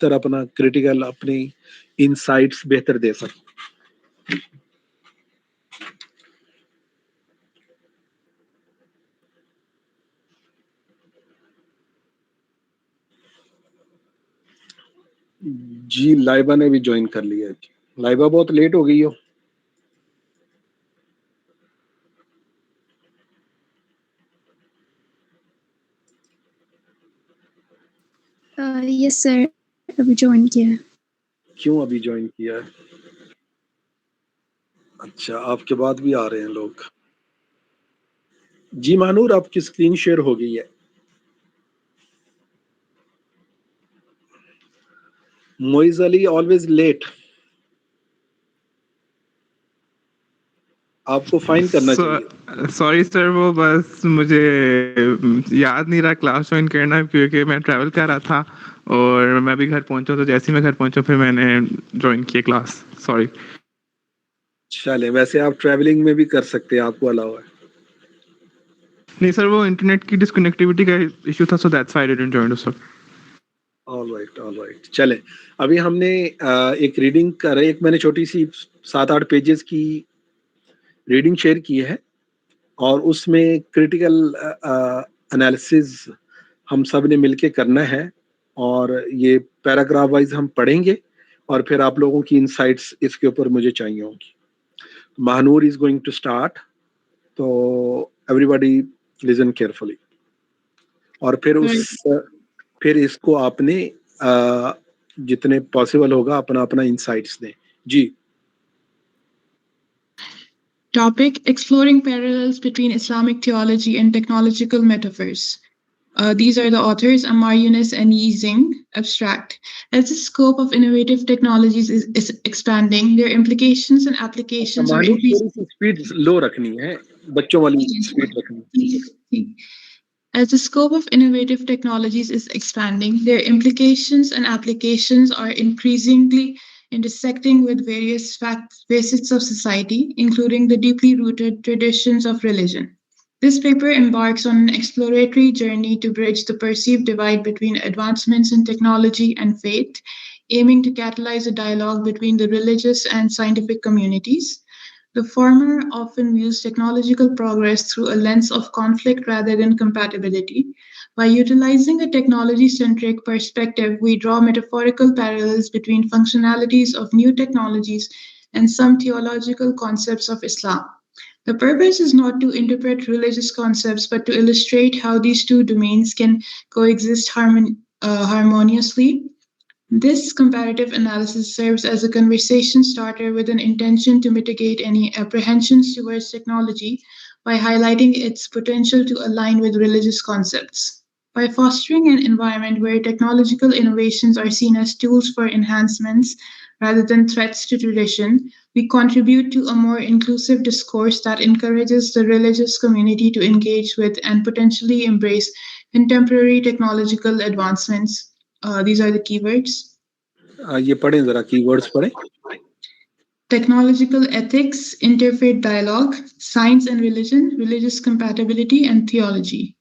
بہتر اپنا کریٹیکل اپنی انسائٹس بہتر دے سکیں. جی لائبہ نے بھی جوائن کر لیا. لائبہ بہت لیٹ ہو گئی ہو. یس سر ابھی جوائن کیا ہے. کیوں ابھی جوائن کیا ہے؟ اچھا آپ کے بعد بھی آ رہے ہیں لوگ. جی مانور آپ کی اسکرین شیئر ہو گئی ہے. موئز علی آلویز لیٹ. آپ کو فائن کرنا چاہیے. سوری سر وہ بس مجھے یاد نہیں رہا کلاس جوائن کرنا کیونکہ میں ٹریول کر رہا تھا اور میں بھی گھر پہنچا تو جیسے ہی میں گھر پہنچا پھر میں نے جوائن کیا کلاس. سوری. چلے ویسے آپ ٹریولنگ میں بھی کر سکتے ہیں, آپ کو الاؤ ہے. نہیں سر وہ انٹرنیٹ کی ڈسکنیکٹیوٹی کا ایشو تھا, so that's why I didn't join sir. All right. چلے ابھی ہم نے ایک ریڈنگ کر ایک میں نے چھوٹی سی 7-8 پیجز کی ریڈنگ شیئر کی ہے اور اس میں کریٹیکل انالیسز ہم سب نے مل کے کرنا ہے اور یہ پیراگراف وائز ہم پڑھیں گے اور پھر آپ لوگوں کی انسائٹس اس کے اوپر مجھے چاہیے ہوں گی. Mehnoor is going to start, تو ایوری باڈی لسن کیئرفلی اور پھر اس کو آپ نے جتنے پاسبل ہوگا اپنا انسائٹس دیں. جی. Topic: Exploring parallels between Islamic theology and technological metaphors. These are the authors Ammar Yunus and Yi Xing. Abstract: as the scope of innovative technologies is expanding, their implications and applications are increasing. Speed low رکھنی ہے, بچوں والی speed رکھنی. As the scope of innovative technologies is expanding, their implications and applications are increasingly intersecting with various facets of society, including the deeply rooted traditions of religion. This paper embarks on an exploratory journey to bridge the perceived divide between advancements in technology and faith, aiming to catalyze a dialogue between the religious and scientific communities. The former often views technological progress through a lens of conflict rather than compatibility. By utilizing a technology-centric perspective, we draw metaphorical parallels between functionalities of new technologies and some theological concepts of Islam. The purpose is not to interpret religious concepts, but to illustrate how these two domains can coexist harmoniously. This comparative analysis serves as a conversation starter with an intention to mitigate any apprehensions towards technology by highlighting its potential to align with religious concepts. By fostering an environment where technological innovations are seen as tools for enhancements rather than threats to tradition, we contribute to a more inclusive discourse that encourages the religious community to engage with and potentially embrace contemporary technological advancements. These are the keywords. یہ پڑھیں ذرا کی words پڑھیں. Technological ethics, interfaith dialogue, science and religion, religious compatibility, and theology.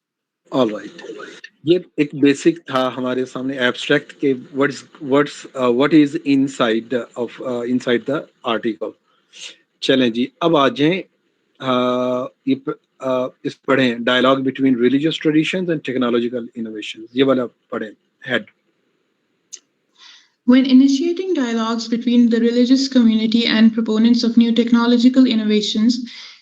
All right. یہ ایک basic تھا ہمارے سامنے ایبسٹریکٹ کے what is inside the article. چلیں جی اب آ جائیں اس پڑھیں dialogue between religious traditions and technological innovations. یہ والا پڑھیں head. When initiating dialogues between the religious community and proponents of new technological innovations,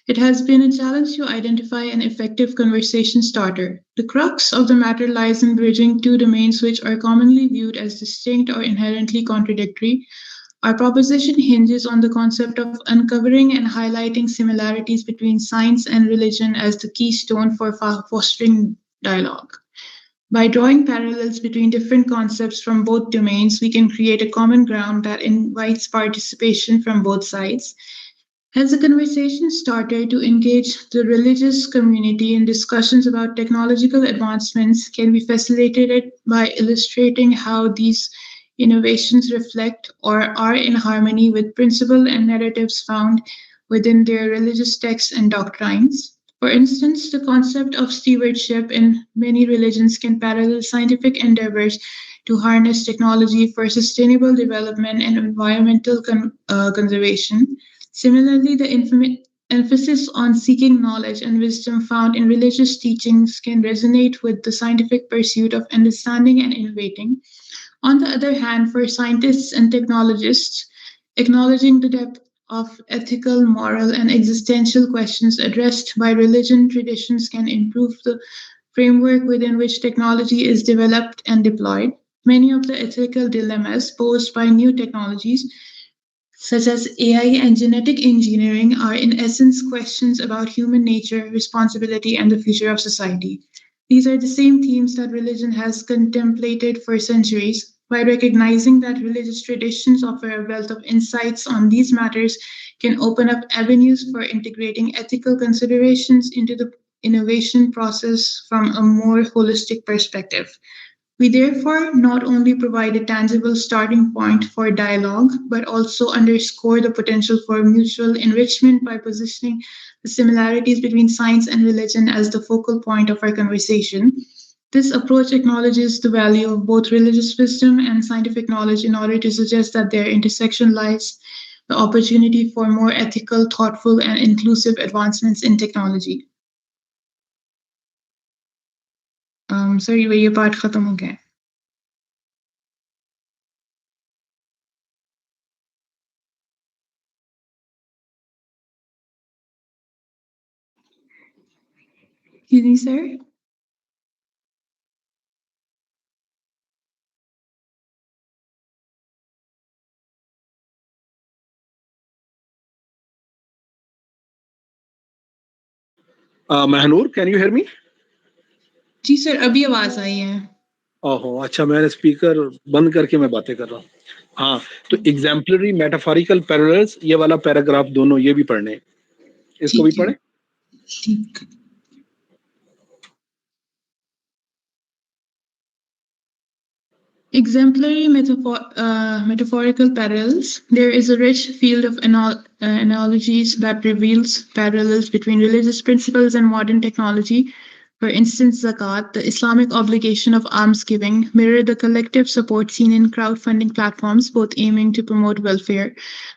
it has been a challenge to identify an effective conversation starter. The crux of the matter lies in bridging two domains which are commonly viewed as distinct or inherently contradictory. Our proposition hinges on the concept of uncovering and highlighting similarities between science and religion as the keystone for fostering dialogue. By drawing parallels between different concepts from both domains, we can create a common ground that invites participation from both sides. As a conversation starter to engage the religious community in discussions about technological advancements can be facilitated by illustrating how these innovations reflect or are in harmony with principles and narratives found within their religious texts and doctrines. For instance, the concept of stewardship in many religions can parallel scientific endeavors to harness technology for sustainable development and environmental conservation. Similarly, the emphasis on seeking knowledge and wisdom found in religious teachings can resonate with the scientific pursuit of understanding and innovating. On the other hand, for scientists and technologists, acknowledging the depth of ethical, moral, and existential questions addressed by religion traditions can improve the framework within which technology is developed and deployed. Many of the ethical dilemmas posed by new technologies, such as AI and genetic engineering, are in essence questions about human nature, responsibility, and the future of society. These are the same themes that religion has contemplated for centuries. By recognizing that religious traditions offer a wealth of insights on these matters, can open up avenues for integrating ethical considerations into the innovation process from a more holistic perspective. We therefore not only provide a tangible starting point for dialogue, but also underscore the potential for mutual enrichment by positioning the similarities between science and religion as the focal point of our conversation. This approach acknowledges the value of both religious wisdom and scientific knowledge in order to suggest that their intersection lies the opportunity for more ethical, thoughtful, and inclusive advancements in technology. Sir یہ part ختم ہو گیا. جی sir. Mahnoor, can you hear me? جی sir, ابھی آواز آئی ہے. اوہو اچھا, میں نے اسپیکر بند کر کے میں باتیں کر رہا ہوں. ہاں, تو ایگزامپلری میٹافوریکل پیرللز, یہ والا پیراگراف دونوں یہ بھی پڑھنے, اس کو بھی پڑھیں. ٹھیک. Exemplary metaphorical parallels. There is a rich field of analogies that reveals parallels between religious principles and modern technology. For instance, zakat, the Islamic obligation of almsgiving, mirror the collective support seen in crowdfunding platforms, both aiming to promote welfare.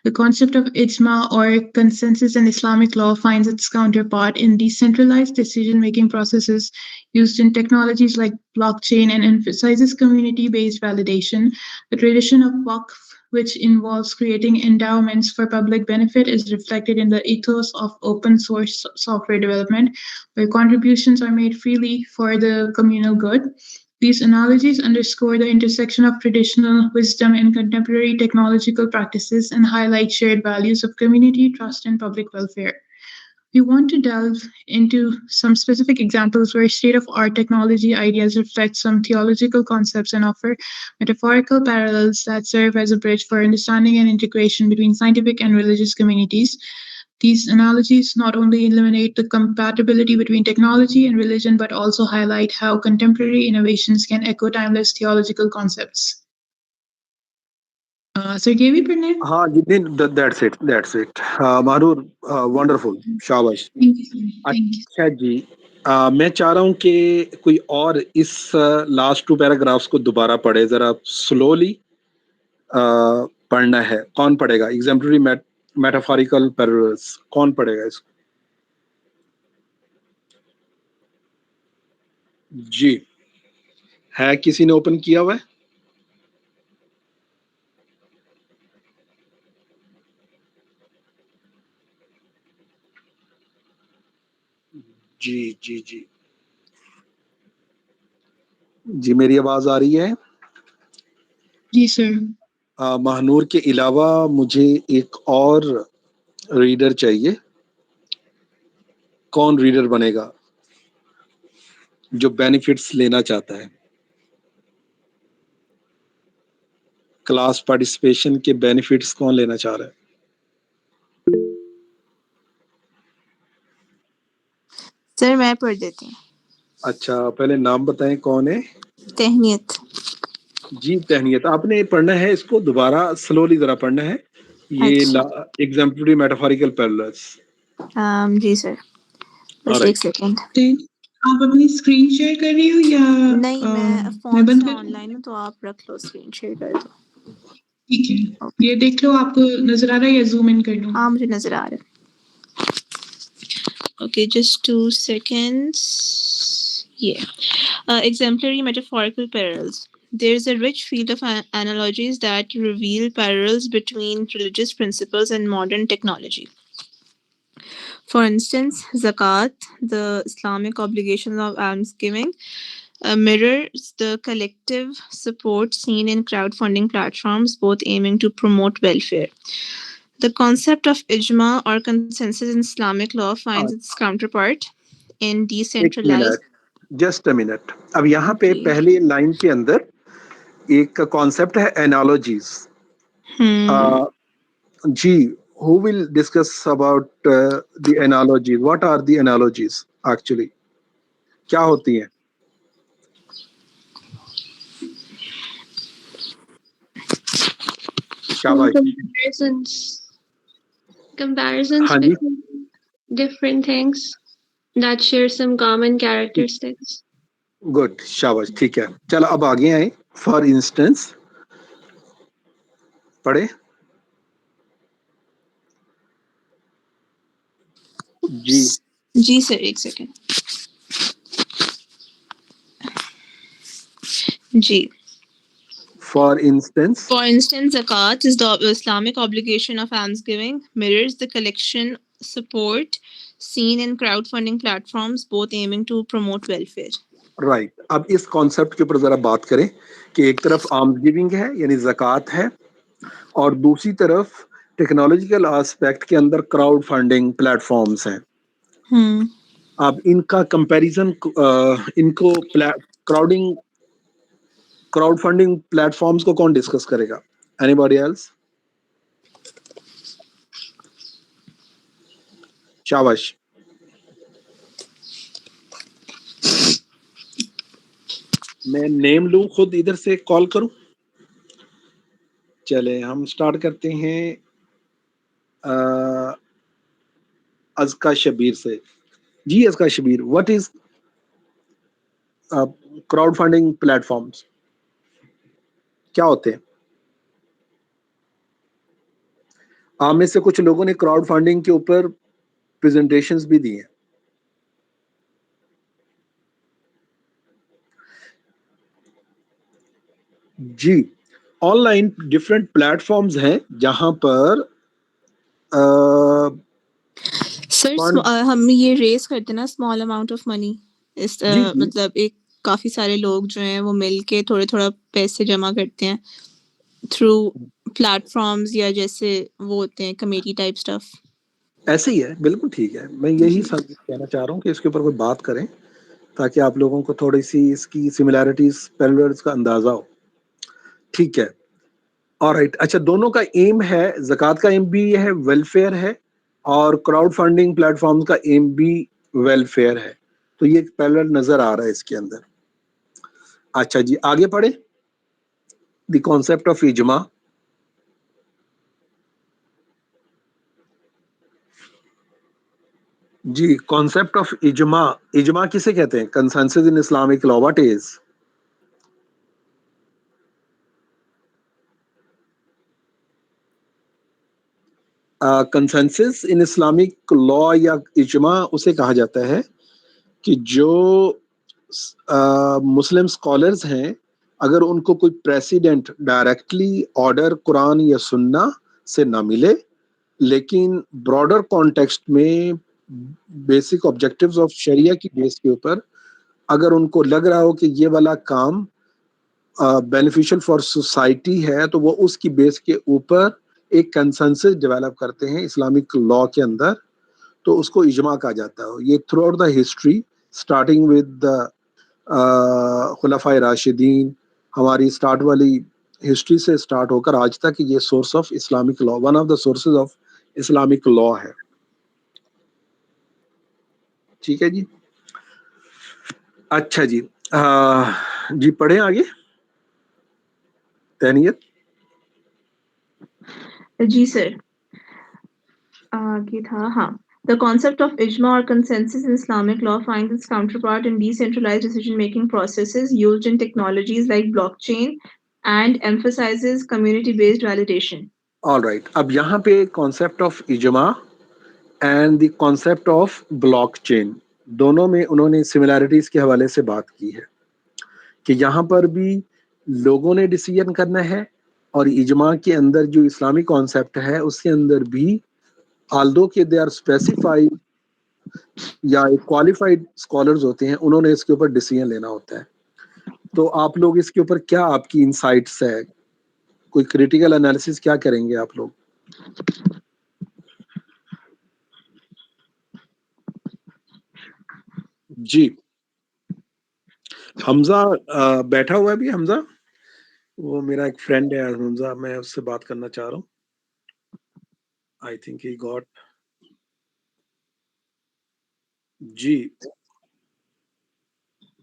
The concept of ijma or consensus in Islamic law finds its counterpart in decentralized decision-making processes used in technologies like blockchain and emphasizes community-based validation. The tradition of waqf, which involves creating endowments for public benefit, is reflected in the ethos of open source software development, where contributions are made freely for the communal good. These analogies underscore the intersection of traditional wisdom and contemporary technological practices and highlight shared values of community, trust, and public welfare. We want to delve into some specific examples where state-of-art technology ideas reflect some theological concepts and offer metaphorical parallels that serve as a bridge for understanding and integration between scientific and religious communities. These analogies not only eliminate the compatibility between technology and religion, but also highlight how contemporary innovations can echo timeless theological concepts. Sir, یہ بھی پڑھنا ہے؟ ہاں جی, that's it. Mehnoor, wonderful, شاباش. اچھا جی, میں چاہ رہا ہوں کہ کوئی اور اس لاسٹ 2 پیراگرافس کو دوبارہ پڑھے, ذرا سلولی پڑھنا ہے. کون پڑھے گا ایگزامپلری میٹافوریکل پیرللز؟ کون پڑھے گا اس کو؟ جی, ہے کسی نے اوپن کیا ہوا ہے؟ جی جی جی جی, میری آواز آ رہی ہے؟ جی سر. مہنور کے علاوہ مجھے ایک اور ریڈر چاہیے. کون ریڈر بنے گا جو بینیفٹس لینا چاہتا ہے؟ کلاس پارٹیسپیشن کے بینیفٹس کون لینا چاہ رہا ہے؟ سر میں پڑھ دیتی ہوں. اچھا, پہلے نام بتائیں کون ہے؟ تہنیت. جی تہنیت, آپ نے پڑھنا ہے اس کو دوبارہ سلولی ذرا پڑھنا ہے. یہ ایگزامپلری میٹافوریکل پیرللز. جی سر, بس ایک سیکنڈ. آپ اپنی اسکرین شیئر کر رہی ہو یا نہیں میں میں فون بند سے کر آن دوں؟ لائن ہوں تو آپ رکھ لو اسکرین شیئر کر دو. ٹھیک ہے، اوکے یہ دیکھ لو آپ کو نظر آ رہا ہے یا زوم ان کر لوں؟ ہاں مجھے نظر آ رہا ہے. Okay, just 2 seconds. Yeah. Exemplary metaphorical parallels. There is a rich field of analogies that reveal parallels between religious principles and modern technology. For instance, zakat, the Islamic obligation of almsgiving, mirrors the collective support seen in crowdfunding platforms, both aiming to promote welfare. The concept of ijma or consensus in Islamic law finds its counterpart in ایک minute, decentralized. Just a minute. اب یہاں پہ جی. پہلی line کے اندر ایک concept ہے analogies. جی، who will discuss about the analogies? What are the analogies actually? کیا ہوتی ہیں؟ شاباش. Comparisons ہاں جی، between different things that share some common characteristics. Good, شاباش، ٹھیک ہے. چلو اب آگے آئیں. فار انسٹنس پڑھے. جی جی سر ایک سیکنڈ. جی. For instance For instance, zakat is the Islamic obligation of almsgiving, mirrors the collection support seen in crowdfunding platforms, both aiming to promote welfare. Right. اب اس کانسیپٹ کے اوپر ذرا بات کریں کہ ایک طرف آمز گیونگ ہے یعنی زکوٰۃ ہے، اور دوسری طرف ٹیکنالوجیکل آسپیکٹ کے اندر کراؤڈ فنڈنگ پلیٹ فارمز ہیں. اب ان کا کمپیریزن، ان کو کراؤڈ فنڈنگ پلیٹ فارمز کو کون ڈسکس کرے گا؟ Any body else? شاباش. میں نیم لوں، خود ادھر سے کال کروں. چلے ہم سٹارٹ کرتے ہیں ازکا شبیر سے. جی Azka Shabbir, what is crowdfunding platforms? کیا ہوتے ہیں؟ آپ میں سے کچھ لوگوں نے کراؤڈ فنڈنگ کے اوپر پریزنٹیشنز بھی دی ہیں. جی، online different platforms ہیں جہاں پر سر ہم یہ ریز کرتے ہیں نا اسمال اماؤنٹ آف منی، اس جی جی مطلب ایک کافی سارے لوگ جو ہیں وہ مل کے تھوڑے تھوڑا پیسے جمع کرتے ہیں تھرو پلیٹ فارمز یا جیسے وہ ہوتے ہیں کمیٹی ٹائپ اسٹف. ایسے ہی ہے، بالکل ٹھیک ہے. میں یہی جی. کہنا چاہ رہا ہوں کہ اس کے اوپر کوئی بات کریں تاکہ آپ لوگوں کو تھوڑی سی اس کی سملیرٹیز پیرللز کا اندازہ ہو. ٹھیک ہے، آلرائٹ. اچھا، دونوں کا ایم ہے، زکوٰۃ کا ایم بھی یہ ہے، ویلفیئر ہے، اور کراؤڈ فنڈنگ پلیٹ فارمز کا ایم بھی ویلفیئر ہے. تو یہ پیرلل نظر آ رہا ہے اس کے اندر. اچھا جی، آگے پڑھیں. دی کانسیپٹ آف اجماع. جی، کانسیپٹ آف اجماع. اجماع کسے کہتے ہیں؟ Consensus in Islamic law. What is? Consensus in Islamic law یا اجماع اسے کہا جاتا ہے کہ جو مسلم اسکالرز ہیں، اگر ان کو کوئی پریسیڈنٹ ڈائریکٹلی آرڈر قرآن یا سنہ سے نہ ملے، لیکن براڈر کانٹیکسٹ میں بیسک آبجیکٹیوز آف شریعہ کی بیس کے اوپر اگر ان کو لگ رہا ہو کہ یہ والا کام بینیفیشل فار سوسائٹی ہے، تو وہ اس کی بیس کے اوپر ایک کنسنسس ڈیولپ کرتے ہیں اسلامک لا کے اندر. تو اس کو اجماع کہا جاتا ہے. یہ throughout the history starting with the خلفائے راشدین، ہماری اسٹارٹ والی ہسٹری سے اسٹارٹ ہو کر آج تک یہ source of Islamic law, one of the sources of Islamic law ہے. ٹھیک ہے جی. اچھا جی، جی پڑھیں آگے. تہنیت. جی سر آگے تھا. ہاں. The concept of ijma or consensus in Islamic law finds its counterpart in decentralized decision-making processes used in technologies like blockchain and emphasizes community-based validation. All right. اب یہاں پہ کانسیپٹ آف اجماع and the concept of blockchain دونوں میں انہوں نے similarities کے حوالے سے بات کی ہے کہ یہاں پر بھی لوگوں نے ڈیسیژن کرنا ہے اور اجماع کے اندر جو اسلامی کانسیپٹ ہے اس کے اندر بھی آلدو کہ دے آر اسپیسیفائڈ یا کوالیفائڈ اسکالرز ہوتے ہیں انہوں نے اس کے اوپر ڈیسیژن لینا ہوتا ہے. تو آپ لوگ اس کے اوپر کیا آپ کی انسائٹس ہے, کوئی کریٹیکل انالیسس کیا کریں گے آپ لوگ؟ جی حمزہ بیٹھا ہوا ہے بھی. حمزہ وہ میرا ایک فرینڈ ہے حمزہ, میں اس سے بات کرنا چاہ رہا ہوں. I think he got. جی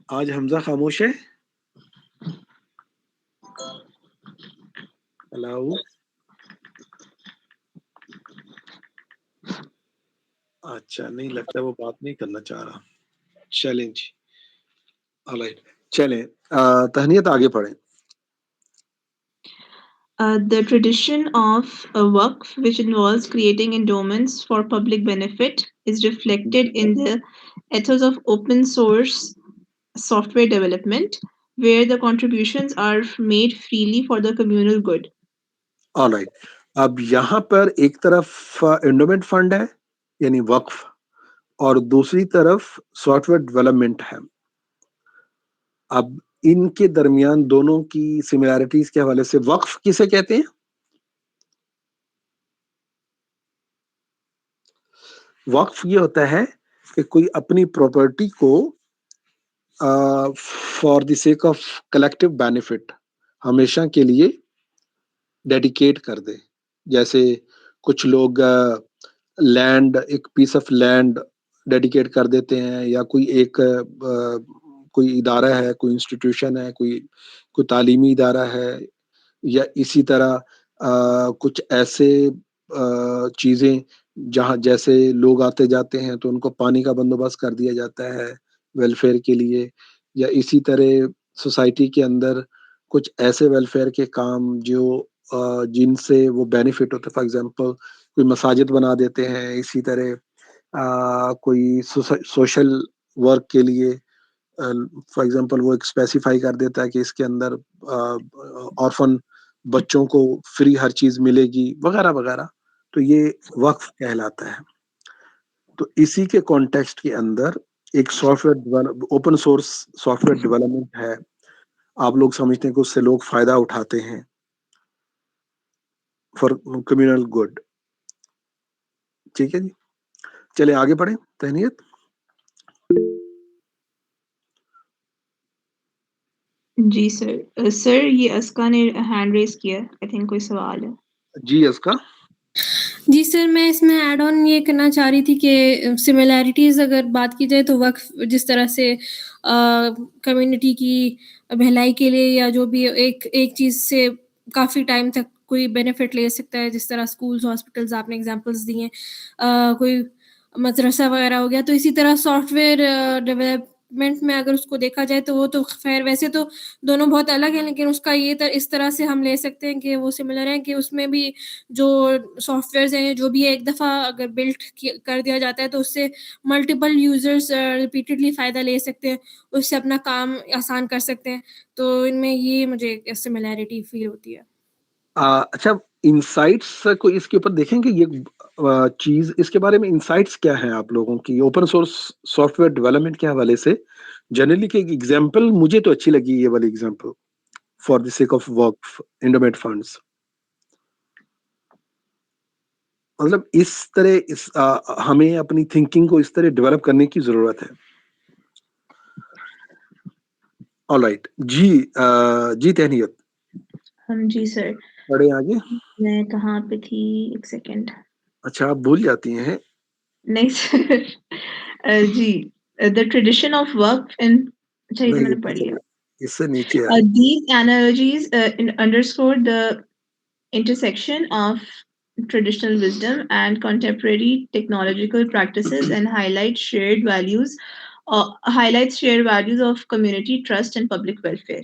آج حمزہ خاموش ہے. ہلو اچھا نہیں لگتا وہ بات نہیں کرنا چاہ رہا. چلیں جی آلرائٹ چلیں تہنیت آگے پڑھیں. The tradition of waqf, which involves creating endowments for public benefit, is reflected in the ethos of open source software development, where the contributions are made freely for the communal good. All right اب یہاں پر ایک طرف endowment fund ہے یعنی وقف اور دوسری طرف سافٹ ویئر ڈیولپمنٹ ہے. اب ان کے درمیان دونوں کی سملیرٹیز کے حوالے سے وقف کسے کہتے ہیں؟ وقف یہ ہوتا ہے کہ کوئی اپنی پراپرٹی کو for the sake of collective benefit ہمیشہ کے لیے ڈیڈیکیٹ کر دے. جیسے کچھ لوگ لینڈ ایک پیس آف لینڈ ڈیڈیکیٹ کر دیتے ہیں یا کوئی ایک کوئی ادارہ ہے, کوئی انسٹیٹیوشن ہے, کوئی تعلیمی ادارہ ہے, یا اسی طرح کچھ ایسے چیزیں جہاں جیسے لوگ آتے جاتے ہیں تو ان کو پانی کا بندوبست کر دیا جاتا ہے ویلفیئر کے لیے, یا اسی طرح سوسائٹی کے اندر کچھ ایسے ویلفیئر کے کام جو جن سے وہ بینیفٹ ہوتے. فار ایگزامپل کوئی مساجد بنا دیتے ہیں, اسی طرح کوئی سوشل ورک کے لیے فار ایگزامپل وہ ایک اسپیسیفائی کر دیتا ہے کہ اس کے اندر آرفن بچوں کو فری ہر چیز ملے گی وغیرہ وغیرہ. تو یہ وقف کہلاتا ہے. تو اسی کے کانٹیکسٹ کے اندر ایک soft where open source soft where development ہے. آپ لوگ سمجھتے ہیں کہ اس سے لوگ فائدہ اٹھاتے ہیں فار کمیونل گڈ. ٹھیک ہے جی, چلے آگے پڑھیں. تہنیت جی سر. سر یہ اسکا نے ہینڈ ریز کیا, آئی تھنک کوئی سوال ہے. جی اس کا. جی سر, میں اس میں ایڈ آن یہ کرنا چاہ رہی تھی کہ سملیرٹیز اگر بات کی جائے تو وقف جس طرح سے کمیونٹی کی بھلائی کے لیے یا جو بھی ایک چیز سے کافی ٹائم تک کوئی بینیفٹ لے سکتا ہے, جس طرح اسکولز ہاسپٹلز آپ نے اگزامپلس دی ہیں, کوئی مدرسہ وغیرہ ہو گیا. تو اسی طرح سافٹ ویئر ڈیولپمنٹ میں اگر اس کو دیکھا جائے تو وہ تو خیر ویسے تو دونوں بہت الگ ہیں, لیکن اس کا یہ اس طرح سے ہم لے سکتے ہیں کہ وہ سملر ہیں کہ اس میں بھی جو سافٹ ویئرز ہیں جو بھی ایک دفعہ اگر بلڈ کر دیا جاتا ہے تو اس سے ملٹیپل یوزرز ریپیٹڈلی فائدہ لے سکتے ہیں, اس سے اپنا کام آسان کر سکتے ہیں. تو ان میں یہ مجھے سملیرٹی فیل ہوتی ہے. اچھا انسائٹس کو اس کے اوپر دیکھیں کہ یہ چیز اس کے بارے میں انسائٹس کیا ہیں آپ لوگوں کی open source soft where development کے حوالے سے. جنرلی کہ ایگزامپل مجھے تو اچھی لگی یہ والی example for the sake of وقف انڈومنٹ فنڈس. مطلب اس طرح ہمیں اپنی تھنکنگ کو اس طرح ڈیولپ کرنے کی ضرورت ہے. آلرائٹ جی جی تہنیت جی سر. پڑھیں آگے. میں کہاں پہ تھی, ایک سیکنڈ. اچھا آپ بھول جاتی ہیں. نہیں سر. جی the tradition of work and اچھا یہ تو میں نے پڑھ لیا. اس سے نیچے These analogies underscore the intersection of traditional wisdom and contemporary technological practices and highlights shared values of community trust and public welfare.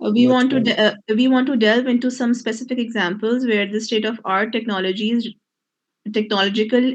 We want to delve into some specific examples where the state-of-art technological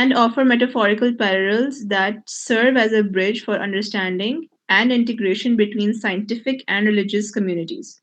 and offer metaphorical parallels that serve as a bridge for understanding and integration between scientific and religious communities.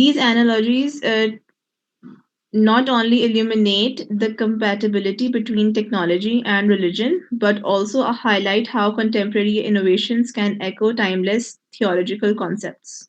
These analogies not only illuminate the compatibility between technology and religion, but also highlight how contemporary innovations can echo timeless theological concepts.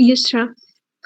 Yusra.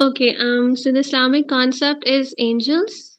Okay, so the Islamic concept is angels,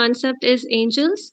concept is angels,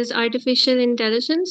is artificial intelligence.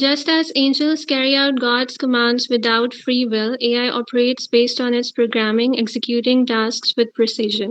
Just as angels carry out God's commands without free will, AI operates based on its programming, executing tasks with precision.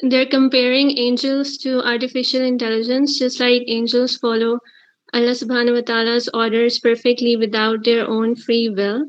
they're comparing angels to artificial intelligence, just like angels follow Allah subhanahu wa ta'ala's orders perfectly without their own free will.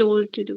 told to do.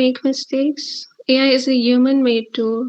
Make mistakes. AI is a human made tool.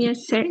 Yes sir,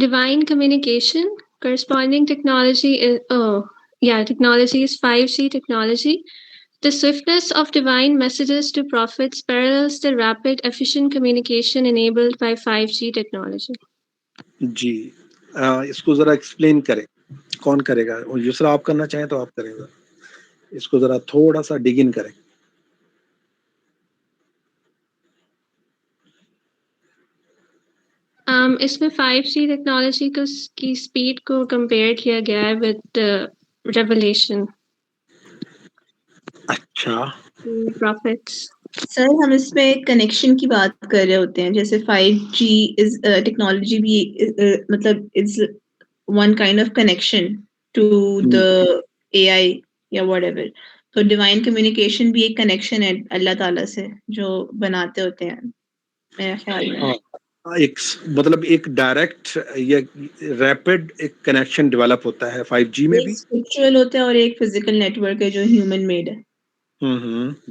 Divine communication, corresponding technology is technology is 5G technology. The swiftness of divine messages to prophets parallels the rapid, efficient communication enabled by 5G technology. جی اس کو ذرا explain کریں, کون کرے گا؟ یسرا آپ کرنا چاہیں تو آپ کریں گا, اس کو ذرا تھوڑا سا ڈگ ان کریں. اس میں 5G ٹیکنالوجی کی اسپیڈ کو کمپیئر کیا گیا ہے ود ریولیشن اچھا پروفٹس. سر ہم اس میں کنیکشن کی بات کر رہے ہوتے ہیں, جیسے 5G ٹیکنالوجی بھی مطلب is one kind of connection to the AI یا واٹ ایور. تو ڈیوائن کمیونیکیشن بھی ایک کنیکشن ہے اللہ تعالیٰ سے جو بناتے ہوتے ہیں میرے خیال میں. ایک مطلب ایک ڈائریکٹ یا ریپڈ ایک کنیکشن ڈیولپ ہوتا ہے 5G میں ایک بھی. اسپرچل ہوتا ہے اور ایک فزیکل نیٹ ورک ہے جو ہیومن میڈ ہے.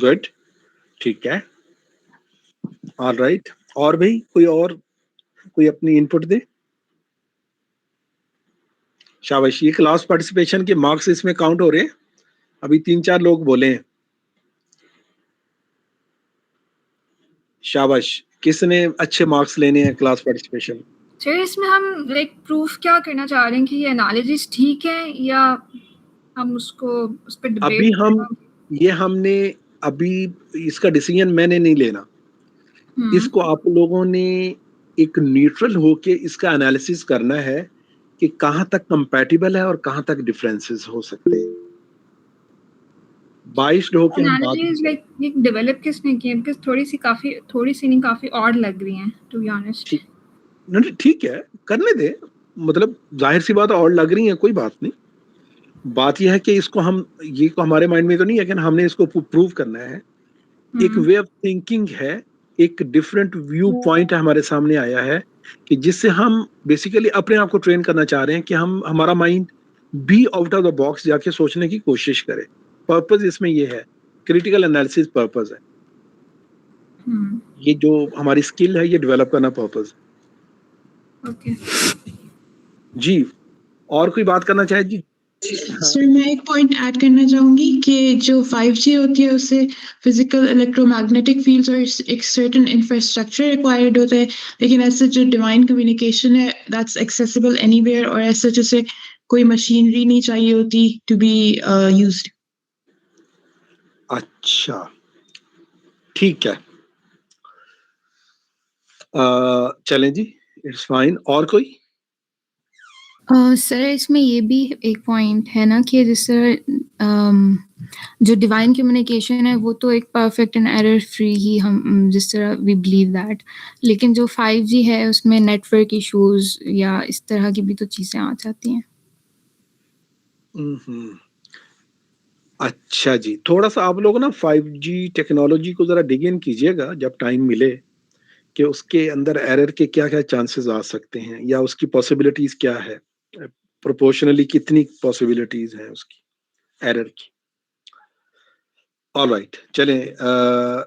گڈ, ٹھیک ہے, آل رائٹ. اور بھائی کوئی اپنی انپٹ دے. شاباش, یہ کلاس پارٹیسپیشن کے مارکس اس میں کاؤنٹ ہو رہے ہیں. ابھی 3-4 لوگ بولے ہیں. شاباش, کس نے اچھے مارکس لینے ہیں کلاس پارٹیسپیشن؟ سر اس میں ہم لائک پروف کیا کرنا چاہ رہے ہیں کہ یہ انالیسس ٹھیک ہے یا ہم اس پہ ڈبیٹ. ہم نے ابھی اس کا ڈیسیژن میں نے نہیں لینا. اس کو آپ لوگوں نے ایک نیوٹرل ہو کے اس کا انالیسس کرنا ہے کہ کہاں تک کمپیٹیبل ہے اور کہاں تک ڈفرینسز ہو سکتے ہیں. بائسڈ ہو کے ہم انالیسس لائک یہ ڈیولپ کس نے کی؟ بیکاز تھوڑی سی نہیں کافی آڈ لگ رہی ہیں ٹو بی آنیسٹ. ٹھیک ہے, کرنے دے, مطلب ظاہر سی بات اور لگ رہی ہیں, کوئی بات نہیں. بات یہ ہے کہ اس کو یہ ہمارے مائنڈ میں تو نہیں ہے کہ ہم نے اس کو پروو کرنا ہے. ایک وے آف تھنکنگ ہے, ایک ڈفرینٹ ویو پوائنٹ ہمارے سامنے آیا ہے کہ جس سے ہم بیسیکلی اپنے آپ کو ٹرین کرنا چاہ رہے ہیں کہ ہمارا مائنڈ بھی آؤٹ آف دا باکس جا کے سوچنے کی کوشش کرے. پرپز اس میں یہ ہے, کریٹیکل انالیسس پرپز ہے. یہ جو ہماری اسکل ہے یہ ڈیولپ کرنا پرپز ہے. جی, اور کوئی بات کرنا چاہے؟ جی سر میں ایک پوائنٹ ایڈ کرنا چاہوں گی کہ جو 5G ہوتی ہے اس سے فزیکل الیکٹرو میگنیٹک فیلڈز اور ایک سرٹن انفراسٹرکچر ریکوائرڈ ہوتا ہے, لیکن ایسا جو ڈیوائن کمیونیکیشن ہے دیٹس ایکسیسیبل اینی ویئر, اور ایسا جیسے کوئی مشینری نہیں چاہیے ہوتی ٹو بی یوزڈ. اچھا ٹھیک ہے, چلیں جی, اٹس فائن. اور کوئی؟ سر اس میں یہ بھی ایک پوائنٹ ہے نا کہ جس طرح جو ڈیوائن کمیونیکیشن ہے وہ تو ایک پرفیکٹ اینڈ ایرر فری ہی ہم جس طرح وی بلیو دیٹ, لیکن جو 5G ہے اس میں نیٹ ورک ایشوز یا اس طرح کی بھی تو چیزیں آ جاتی ہیں. اچھا جی, تھوڑا سا آپ لوگ نا 5G ٹیکنالوجی کو ذرا ڈگ ان کیجیے گا جب ٹائم ملے کہ اس کے اندر ایرر کے کیا کیا چانسز آ سکتے ہیں یا اس کی پاسبلٹیز کیا ہے, پروپورشنلی کتنی پاسبلٹیز ہیں اس کی ایرر کی. آل رائٹ, چلیں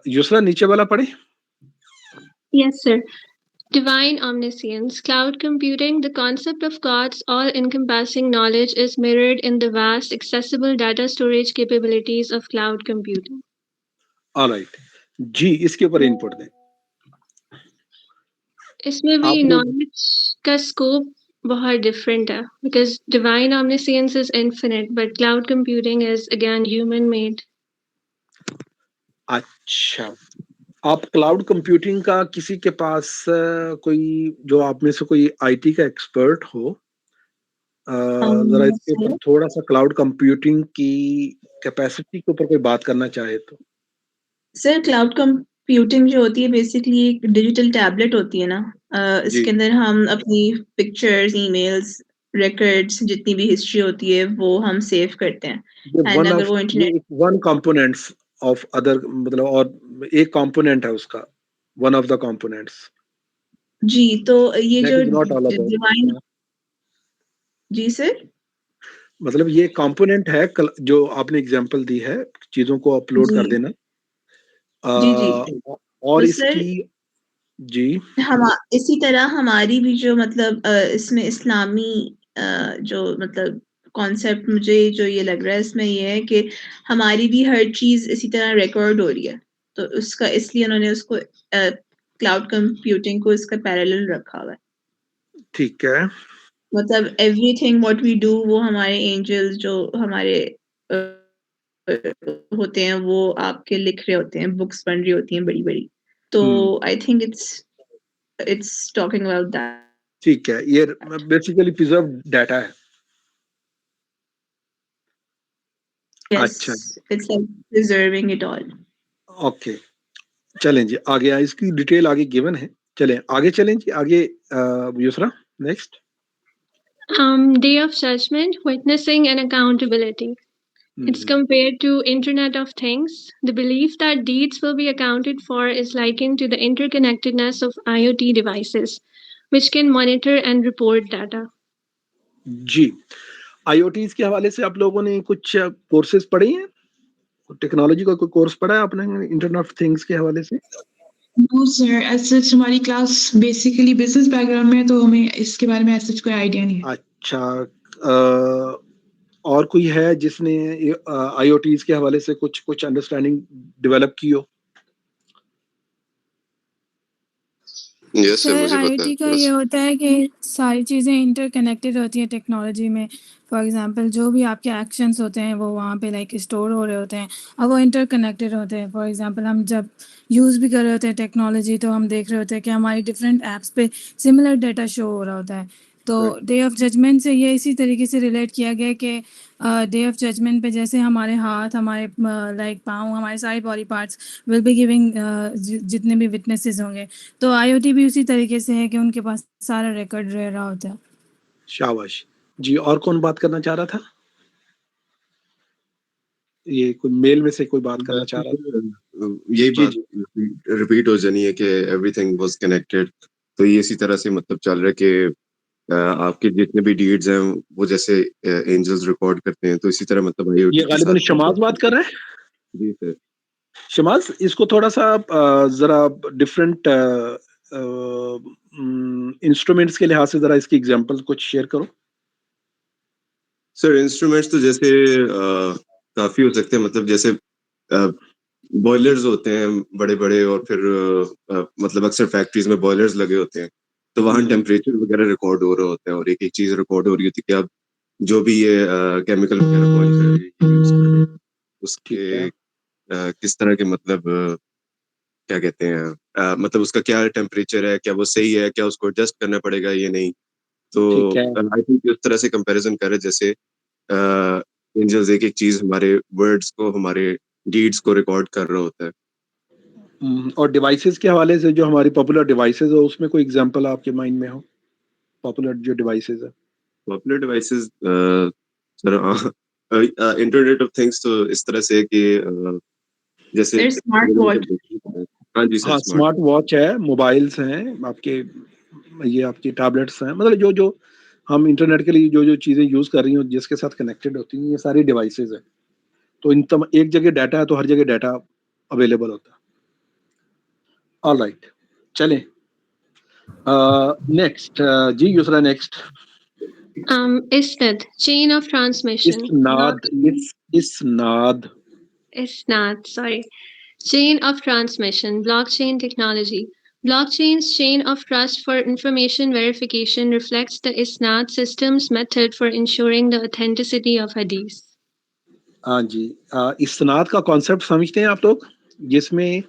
یسرا نیچے والا پڑھیں. Yes, sir. Divine omniscience. Cloud computing, the concept of God's all-encompassing knowledge is mirrored in the vast, accessible data storage capabilities of cloud computing. All right. جی, اس کے اوپر انپٹ دیں. اس میں بھی نالج کا اسکوپ بہت ڈفرینٹ ہے because divine omniscience is infinite but cloud computing is again human made. اچھا, آپ کلاؤڈ کمپیوٹنگ کا کسی کے پاس کوئی جو آپ میں سے کوئی IT کا ایکسپرٹ ہو, ذرا اس کے اوپر تھوڑا سا کلاؤڈ کمپیوٹنگ کی کیپیسٹی کے اوپر کوئی بات کرنا چاہے تو. سر کلاؤڈ کمپیوٹنگ جو ہوتی ہے بیسکلی ایک ڈیجیٹل ٹیبلٹ ہوتی ہے نا, اس کے اندر ہم اپنی پکچرز, ای میلز, ریکارڈز, جتنی بھی ہسٹری ہوتی ہے وہ ہم سیو کرتے ہیں. اینڈ اگر وہ internet one components of other, مطلب اور ایک کمپوننٹ ہے اس کا, ون آف دا کمپوننٹس. جی, تو یہ جو ڈیوائن, جی سر, مطلب یہ کمپوننٹ ہے جو آپ نے اگزامپل دی ہے, چیزوں کو اپلوڈ کر دینا. جی جی, اور اس کی جی اسی طرح ہماری بھی جو مطلب اس میں اسلامی جو مطلب کانسیپٹ مجھے جو یہ لگ رہا ہے اس میں یہ ہے کہ ہماری بھی ہر چیز اسی طرح ریکارڈ ہو رہی ہے، تو اس کا اس لیے انہوں نے اس کو کلاؤڈ کمپیوٹنگ کو اس کا پیرالل رکھا ہوا ہے. ٹھیک ہے. مطلب everything what we do وہ ہمارے اینجلز جو ہمارے ہوتے ہیں وہ آپ کے لکھ رہے ہوتے ہیں، بکس بن رہی ہوتی ہیں بڑی بڑی. تو I think it's talking about that. ٹھیک ہے، یہ بیسیکلی پریزرو ڈیٹا ہے. اچھا it's like preserving it all. Okay چلیں جی آگے، اس کی ڈیٹیل آگے گیون ہے. چلیں آگے چلیں جی آگے. یسرا next. Day of Judgment, Witnessing and Accountability. It's compared to Internet of Things. The belief that deeds will be accounted for is likened to the interconnectedness of IoT devices, which can monitor and report data. جی I O Ts کے حوالے سے آپ لوگوں نے کچھ courses پڑھے ہیں؟ ٹیکنالوجی کا کوئی کورس پڑھا ہے آپ نے انٹرنیٹ آف تھنگس کے حوالے سے؟ No sir, as such ہماری class basically business back ground میں ہے تو ہمیں اس کے بارے میں ایسا کوئی آئیڈیا نہیں ہے. اچھا، اور کوئی ہے جس نے آئی او ٹیز کے حوالے سے کچھ انڈرسٹینڈنگ ڈیولپ کی ہو؟ سر آئی او ٹی کا یہ ہوتا ہے کہ ساری چیزیں انٹر کنیکٹڈ ہوتی ہیں ٹیکنالوجی میں. فار ایگزامپل جو بھی آپ کے ایکشنس ہوتے ہیں وہ وہاں پہ لائک اسٹور ہو رہے ہوتے ہیں اور وہ انٹر کنیکٹڈ ہوتے ہیں. فار ایگزامپل ہم جب یوز بھی کر رہے ہوتے ہیں ٹیکنالوجی تو ہم دیکھ رہے ہوتے ہیں کہ ہماری ڈفرینٹ ایپس پہ سملر ڈیٹا شو ہو رہا ہوتا ہے. تو ڈے آف ججمنٹ سے یہ اسی طریقے سے ریلیٹ کیا گیا کہ ڈے آف ججمنٹ پہ جیسے ہمارے ہاتھ، ہمارے لائک پاؤں، ہمارے سارے body parts will be giving جتنے بھی وٹنسز ہوں گے. تو آئی او ٹی بھی اسی طریقے سے ہے کہ ان کے پاس سارا ریکارڈ رہ رہا ہوتا ہے. شاباش جی. اور کون بات کرنا چاہ رہا تھا؟ یہ کوئی میل میں سے کوئی بات کرنا چاہ رہا تھا؟ یہی بات ریپیٹ ہو جانی ہے کہ ایوری تھنگ واز کنیکٹڈ. تو یہ اسی طرح سے مطلب چل رہا ہے کہ آپ کے جتنے بھی ڈیڈز ہیں وہ جیسے اینجلز ریکارڈ کرتے ہیں تو اسی طرح مطلب یہ غالباً شماز بات کر رہا ہے. جی سر. شماز اس کو تھوڑا سا ذرا ڈفرینٹ انسٹرومنٹس کے لحاظ سے ذرا اس کی ایگزامپل کچھ شیئر کرو. سر انسٹرومنٹس تو جیسے کافی ہو سکتے ہیں، مطلب جیسے بوائلرز ہوتے ہیں بڑے بڑے، اور پھر مطلب اکثر فیکٹریز میں بوائلرز لگے ہوتے ہیں تو وہاں ٹیمپریچر وغیرہ ریکارڈ ہو رہا ہوتا ہے، اور ایک ایک چیز ریکارڈ ہو رہی ہوتی ہے کہ اب جو بھی یہ کیمیکل وغیرہ بوائل کر رہی ہے یوز کر رہی ہے اس کے کس طرح کے مطلب کیا کہتے ہیں مطلب اس کا کیا ٹیمپریچر ہے، کیا وہ صحیح ہے، کیا اس کو ایڈجسٹ کرنا پڑے گا یہ نہیں. تو آئی تھنک اس طرح سے کمپیریزن کرے جیسے اینجلز ایک ایک چیز ہمارے ورڈز کو، ہمارے ڈیڈز کو ریکارڈ کر رہا ہوتا ہے. اور ڈیوائسز کے حوالے سے جو ہماری پاپولر ڈیوائسز ہے اس میں کوئی ایگزامپل آپ کے مائنڈ میں ہو؟ پاپولر جو ڈیوائسز ہے، popular devices sir internet of things تو اس طرح سے کہ جیسے ہاں اسمارٹ واچ ہے، موبائلس ہیں آپ کے، یہ آپ کی ٹیبلٹس ہیں، مطلب جو ہم انٹرنیٹ کے لیے جو چیزیں یوز کر رہی ہیں جس کے ساتھ کنیکٹڈ ہوتی ہیں یہ ساری ڈیوائسز ہیں. تو ان ایک جگہ ڈیٹا ہے تو ہر جگہ ڈیٹا اویلیبل ہوتا ہے. آل رائٹ چلیں نیکسٹ جی یسرا next. ISNAD, chain of transmission. ISNAD, sorry. Chain of transmission, blockchain technology. Blockchain's chain of trust for information verification reflects the ISNAD system's method for ensuring the authenticity of hadith. ہاں جی، اسناد کا concept سمجھتے ہیں آپ لوگ، جس میں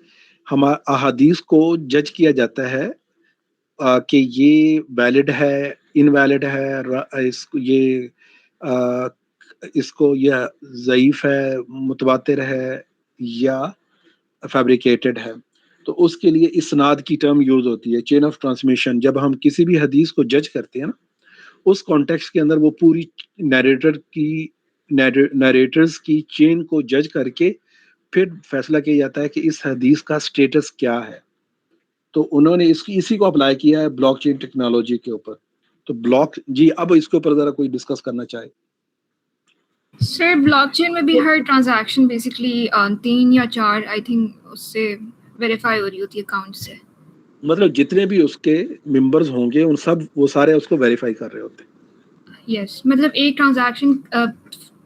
ہمارا احادیث کو جج کیا جاتا ہے کہ یہ ویلڈ ہے، انویلڈ ہے، اس کو یہ ضعیف ہے، متواتر ہے یا فیبریکیٹڈ ہے. تو اس کے لیے اسناد کی ٹرم یوز ہوتی ہے، چین آف ٹرانسمیشن. جب ہم کسی بھی حدیث کو جج کرتے ہیں نا، اس کانٹیکسٹ کے اندر وہ پوری نیریٹرز کی چین کو جج کر کے پھر فیصلہ کیا جاتا ہے کہ اس حدیث کا سٹیٹس کیا ہے. تو انہوں نے اسی کو اپلائی کیا ہے بلاک چین ٹیکنالوجی کے اوپر. تو بلاک جی اب اس کے اوپر ذرا کوئی ڈسکس کرنا چاہے. سر بلاک چین میں بھی ہر ٹرانزیکشن بیسکلی 3 یا 4 آئی تھنک اس سے ویریفائی ہو رہی ہوتی ہے اکاؤنٹ سے. مطلب جتنے بھی اس کے ممبرز ہوں گے وہ سارے اس کو ویریفائی کر رہے ہوتے ہیں. یس مطلب ایک ٹرانزیکشن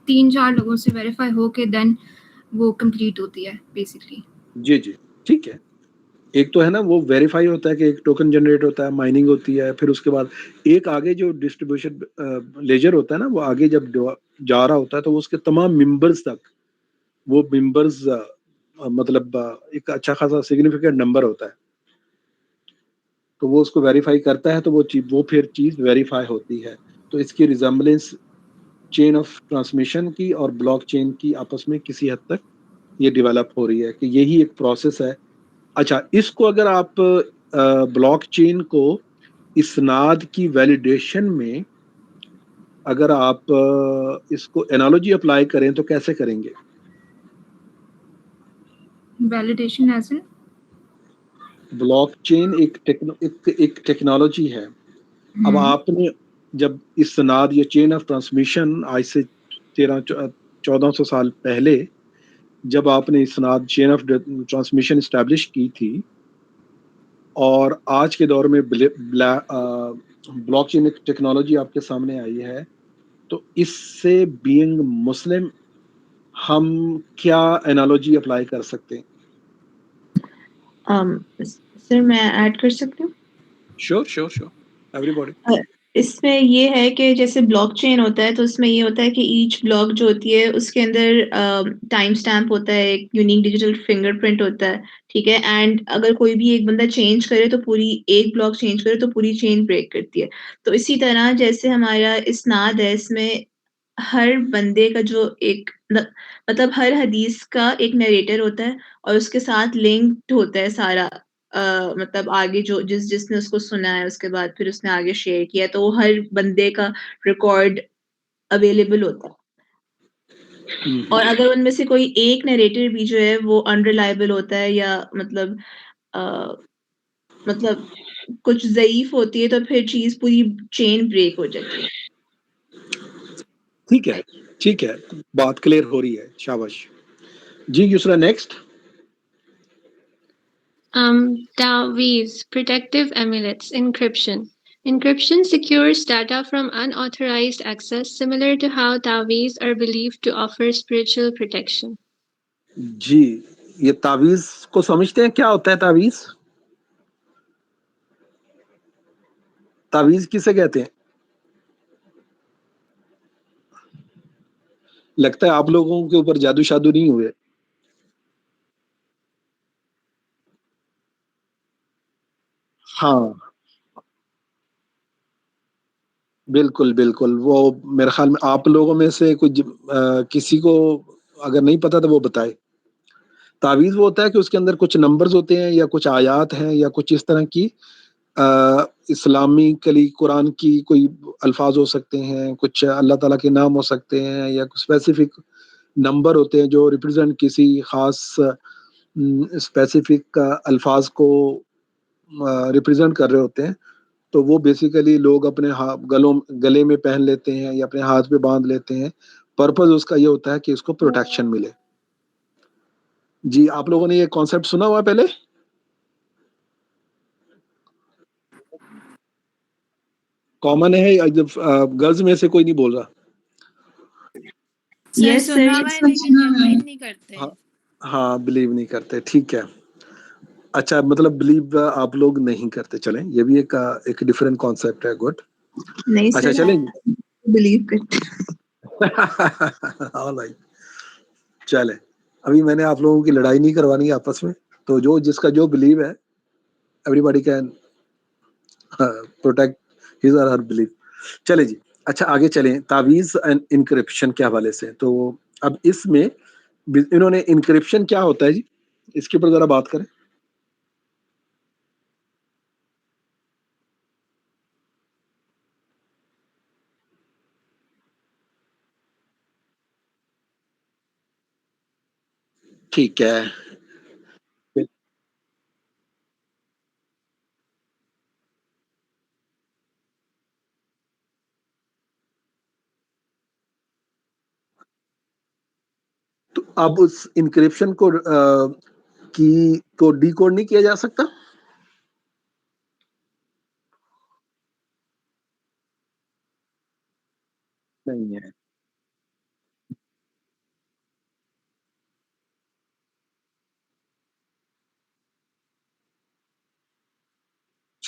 3-4 لوگوں سے ویریفائی ہو کے دین وہ کمپلیٹ ہوتی ہے بیسکلی. جی جی ٹھیک ہے. ایک تو ہے نا وہ ویریفائی ہوتا ہے کہ ایک ٹوکن جنریٹ ہوتا ہے, مائننگ ہوتی ہے, پھر اس کے بعد ایک آگے جو ڈسٹریبیوشن لیجر ہوتا ہے نا, وہ آگے جب جا رہا ہوتا ہے تو اس کے تمام ممبرز تک وہ ممبرز مطلب ایک اچھا خاصا سگنیفیکینٹ نمبر ہوتا ہے, تو وہ اس کو ویریفائی کرتا ہے, تو وہ پھر چیز ویریفائی ہوتی ہے. تو اس کی ریزمبلنس چین آف ٹرانسمیشن کی اور بلاک چین کی آپس میں کسی حد تک یہ ڈیولپ ہو رہی ہے کہ یہی ایک پروسیس ہے. اچھا, اس کو اگر آپ بلاک چین کو اسناد کی ویلیڈیشن میں اگر آپ اس کو انالوجی اپلائی کریں تو کیسے کریں گے؟ Validation as in blockchain ایک ٹیکنالوجی ہے. اب آپ نے جب اسناد یا چین آف ٹرانسمیشن آج سے 1300-1400 سال پہلے جب آپ نے اسناد چین آف ٹرانسمیشن اسٹیبلش کی تھی, اور آج کے دور میں بلاک چین ایک ٹیکنالوجی آپ کے سامنے آئی ہے, تو اس سے بینگ مسلم ہم کیا انالوجی اپلائی کر سکتے ہیں؟ سر میں ایڈ کر سکتی ہوں؟ شور ایوری باڈی. اس میں یہ ہے کہ جیسے بلاک چین ہوتا ہے تو اس میں یہ ہوتا ہے کہ ایچ بلاک جو ہوتی ہے اس کے اندر ٹائم سٹیمپ ہوتا ہے, ایک یونیک ڈیجیٹل فنگر پرنٹ ہوتا ہے, ٹھیک ہے. اینڈ اگر کوئی بھی ایک بندہ چینج کرے تو پوری ایک بلاک چینج کرے تو پوری چین بریک کرتی ہے. تو اسی طرح جیسے ہمارا اسناد ہے, اس میں ہر بندے کا جو ایک مطلب ہر حدیث کا ایک نیریٹر ہوتا ہے اور اس کے ساتھ لنکڈ ہوتا ہے سارا, مطلب آگے جو جس نے اس کو سنا ہے اس کے بعد پھر اس نے آگے شیئر کیا, تو وہ ہر بندے کا ریکارڈ اویلیبل ہوتا ہے. اور اگر ان میں سے کوئی ایک نیریٹر بھی جو ہے وہ انریلائبل ہوتا ہے یا مطلب کچھ ضعیف ہوتی ہے تو پھر چیز پوری چین بریک ہو جاتی ہے. ٹھیک ہے, بات کلیئر ہو رہی ہے, شاباش. جی یسرا, next. Taweez, protective amulets, encryption. Encryption secures data from unauthorized access, similar to how Taweez are believed to offer spiritual protection. جی, یہ تعویذ کو سمجھتے ہیں کیا ہوتا ہے تعویذ؟ تعویذ کسے کہتے ہیں؟ لگتا ہے آپ لوگوں کے اوپر جادو شادو نہیں ہوئے. ہاں بالکل, وہ میرے خیال میں آپ لوگوں میں سے کچھ کسی کو اگر نہیں پتا تو وہ بتائے. تعویذ وہ ہوتا ہے کہ اس کے اندر کچھ نمبرز ہوتے ہیں یا کچھ آیات ہیں یا کچھ اس طرح کی اسلامی کلی قرآن کی کوئی الفاظ ہو سکتے ہیں, کچھ اللہ تعالیٰ کے نام ہو سکتے ہیں, یا کچھ اسپیسیفک نمبر ہوتے ہیں جو ریپرزینٹ کسی خاص اسپیسیفک الفاظ کو ریپرزینٹ کر رہے ہوتے ہیں. تو وہ بیسیکلی لوگ اپنے گلے میں پہن لیتے ہیں یا اپنے ہاتھ پہ باندھ لیتے ہیں. پرپز اس کا یہ ہوتا ہے کہ اس کو پروٹیکشن ملے. جی, آپ لوگوں نے یہ کانسیپٹ سنا ہوا پہلے؟ کامن ہے, گرلز میں سے کوئی نہیں بول رہا؟ Yes, sir. سنا ہوا ہے لیکن یقین نہیں کرتے. ہاں بلیو نہیں کرتے, ٹھیک ہے. اچھا, مطلب بلیو آپ لوگ نہیں کرتے, چلیں یہ بھی ایک ڈفرینٹ کانسیپٹ ہے. گڈ. نہیں اچھا سر, چلیں بلیو کرتے. چلیں, ابھی میں نے آپ لوگوں کی لڑائی نہیں کروانی ہے آپس میں, تو جو جس کا جو بلیو ہے every body can protect his or Hare blue. چلے جی, اچھا آگے چلیں. تعویذ اینڈ انکرپشن کے حوالے سے, تو اب اس میں انہوں نے انکرپشن کیا ہوتا ہے جی, اس کے اوپر ذرا بات کریں. ٹھیک ہے, تو اب اس انکرپشن کو ڈی کوڈ نہیں کیا جا سکتا؟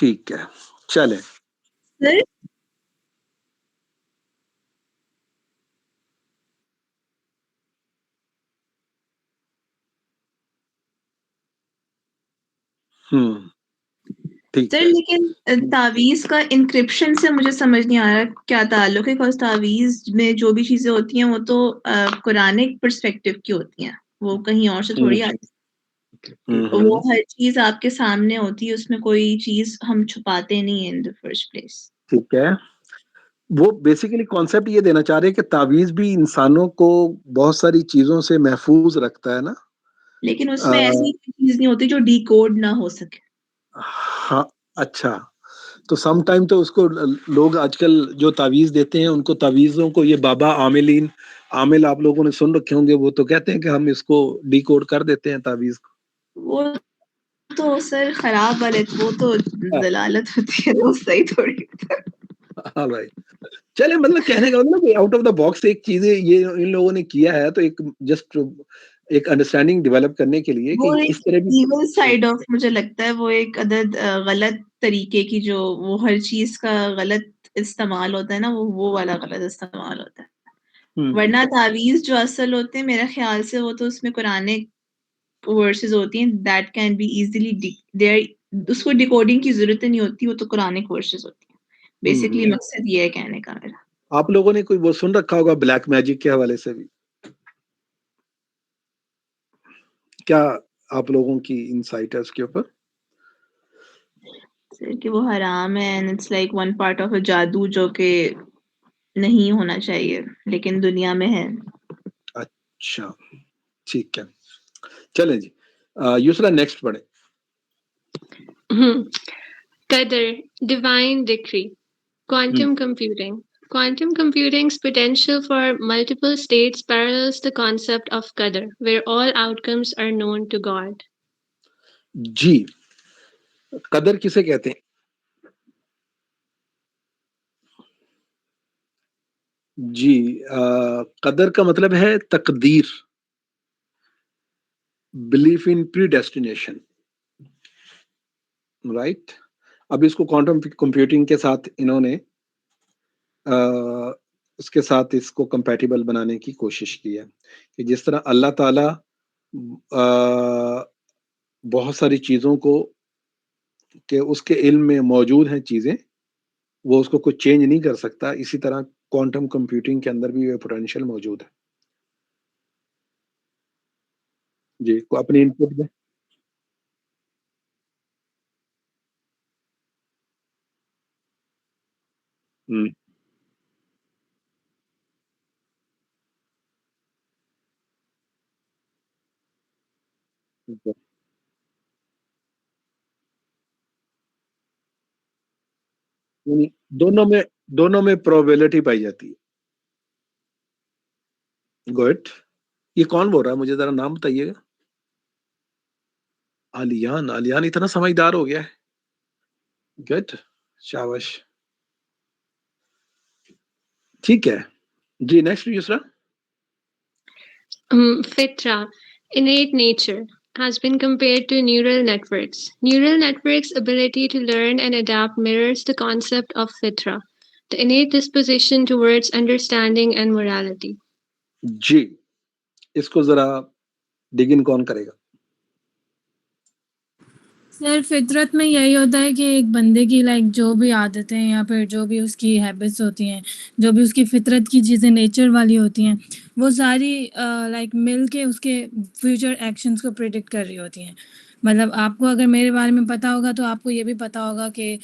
ٹھیک ہے چلیں. سر ٹھیک سر ہے. لیکن تعویذ کا انکرپشن سے مجھے سمجھ نہیں آ رہا کیا تعلق ہے. بیکاز تعویذ میں جو بھی چیزیں ہوتی ہیں وہ تو قرآنک پرسپیکٹو کی ہوتی ہیں, وہ کہیں اور سے تھوڑی آتی ہے. وہ ہر چیز آپ کے سامنے ہوتی ہے, اس میں کوئی چیز ہم چھپاتے نہیں ہیں ان the first place. ٹھیک ہے. وہ بیسیکلی کانسیپٹ یہ دینا چاہ رہے ہیں کہ تعویذ بھی انسانوں کو بہت ساری چیزوں سے محفوظ رکھتا ہے نا. لیکن اس میں ایسی چیز نہیں ہوتی جو ڈی کوڈ نہ ہو سکے. ہاں اچھا, تو سم ٹائم تو اس کو لوگ آج کل جو تعویذ دیتے ہیں ان کو تعویذوں کو, یہ بابا عاملین عامل آپ لوگوں نے سن رکھے ہوں گے, وہ تو کہتے ہیں کہ ہم اس کو ڈی کوڈ کر دیتے ہیں تعویذ کو. وہ تو سر خراب والے, وہ تو دلالت ہوتی ہے, وہ صحیح تھوڑی. ہاں بھائی چلے, مطلب کہنے کا مطلب آؤٹ آف دا باکس ایک چیز یہ ان لوگوں نے کیا ہے, تو ایک جسٹ ایک انڈرسٹینڈنگ ڈیولپ کرنے کے لیے کہ وہ اس طرح بھی ایول سائڈ آف مجھے لگتا ہے, وہ ایک عدد غلط طریقے کی, جو وہ ہر چیز کا غلط استعمال ہوتا ہے نا, وہ والا غلط استعمال ہوتا ہے. ورنہ تعویذ جو اصل ہوتے ہیں میرے خیال سے, وہ تو اس میں قرآنک ورسز ہوتی ہیں دیٹ کین بی ایزیلی, اس کو ڈیکوڈنگ کی ضرورت نہیں ہوتی, وہ تو قرآنک ورسز ہوتی ہیں. بیسکلی مقصد یہ ہے کہنے کا میرا. آپ لوگوں نے کوئی وہ سن رکھا ہوگا بلیک میجک کے حوالے سے بھی, کیا آپ لوگوں کی انسائٹ ہے اس کے اوپر؟ کہ وہ حرام ہے, and it's like one part of a جادو جو کہ نہیں ہونا چاہیے لیکن دنیا میں ہے. اچھا ٹھیک ہے چلیں جی. یسرا نیکسٹ پڑھیں. قدر, divine decree. Quantum computing. Quantum computing's potential for multiple states parallels the concept of qadar, where all outcomes are known to God. جی, قدر کسے کہتے ہیں؟ جی, قدر کا مطلب ہے تقدیر, belief in predestination, right. اب اس کو کوانٹم کمپیوٹنگ کے ساتھ انہوں نے اس کے ساتھ اس کو کمپیٹیبل بنانے کی کوشش کی ہے کہ جس طرح اللہ تعالی بہت ساری چیزوں کو کہ اس کے علم میں موجود ہیں چیزیں, وہ اس کو کچھ چینج نہیں کر سکتا, اسی طرح کوانٹم کمپیوٹنگ کے اندر بھی یہ پوٹینشیل موجود ہے. جی, کو اپنی انپٹ دیں. یعنی دونوں میں پروبیبلٹی پائی جاتی ہے. گڈ. یہ کون بول رہا ہے, مجھے ذرا نام بتائیے گا. علیان, علیان اتنا سمجھدار ہو گیا ہے. گڈ, شاباش. ٹھیک ہے جی, next Yusra. Fitra, innate nature, has been compared to neural networks. Neural networks' ability to learn and adapt mirrors the concept of fitra, the innate disposition towards understanding and morality. جی, اس کو ذرا ڈگن کون کرے گا؟ سر فطرت میں یہی ہوتا ہے کہ ایک بندے کی لائک جو بھی عادتیں یا پھر جو بھی اس کی ہیبٹس ہوتی ہیں, جو بھی اس کی فطرت کی چیزیں نیچر والی ہوتی ہیں, وہ ساری لائک مل کے اس کے فیوچر ایکشنز کو پریڈکٹ کر رہی ہوتی ہیں. مطلب آپ کو اگر میرے بارے میں پتہ ہوگا تو آپ کو یہ بھی پتہ ہوگا کہ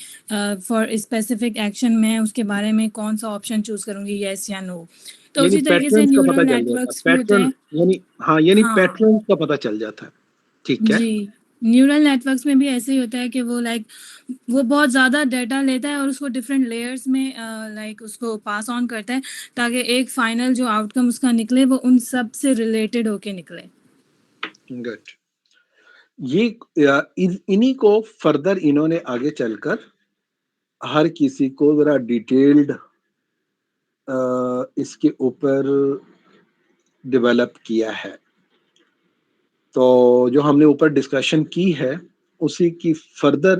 فار اسپیسیفک ایکشن میں اس کے بارے میں کون سا آپشن چوز کروں گی, یس یا نو. تو یعنی اسی طریقے سے پیٹرنز کا پتہ نیورل چل جاتا نیٹورکس ہے, بھی ہوتے پیٹرن ہیں. یعنی پیٹرنز کا پتہ چل جاتا ہے. ٹھیک ہے جی, نیورل نیٹورکس میں بھی ایسے ہی ہوتا ہے کہ وہ لائک وہ بہت زیادہ ڈیٹا لیتا ہے اور اس کو ڈفرینٹ لیئرس میں لائک اس کو پاس آن کرتا ہے تاکہ ایک فائنل جو آؤٹ کم اس کا نکلے وہ ان سب سے ریلیٹڈ ہو کے نکلے. گڈ. یہ انہی کو فردر انہوں نے آگے چل کر ہر کسی کو ذرا ڈیٹیلڈ اس کے اوپر ڈیولپ کیا ہے. تو جو ہم نے اوپر ڈسکشن کی ہے اسی کی further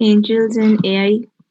Angels and AI.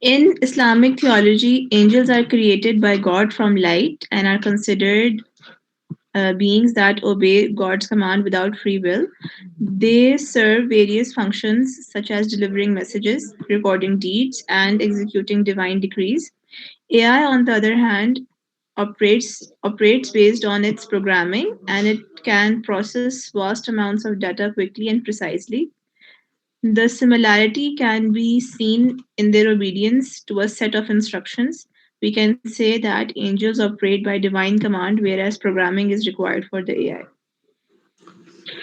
In Islamic theology, angels are created by God from light and are considered beings that obey God's command without free will. They serve various functions such as delivering messages, recording deeds, and executing divine decrees. AI, on the other hand, operates based on its programming, and it can process vast amounts of data quickly and precisely. The similarity can be seen in their obedience to a set of instructions. We can say that angels operate by divine command, whereas programming is required for the AI.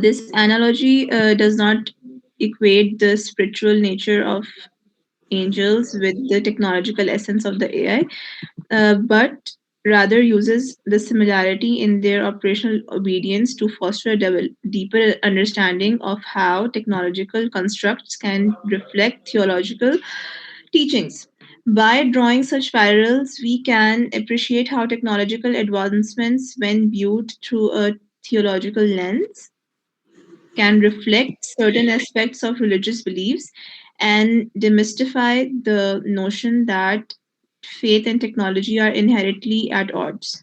This analogy does not equate the spiritual nature of angels with the technological essence of the AI, but rather uses the similarity in their operational obedience to foster a deeper understanding of how technological constructs can reflect theological teachings. By drawing such parallels, we can appreciate how technological advancements, when viewed through a theological lens, can reflect certain aspects of religious beliefs and demystify the notion that faith and technology are inherently at odds.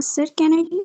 Sir, can I read?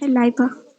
Laiba.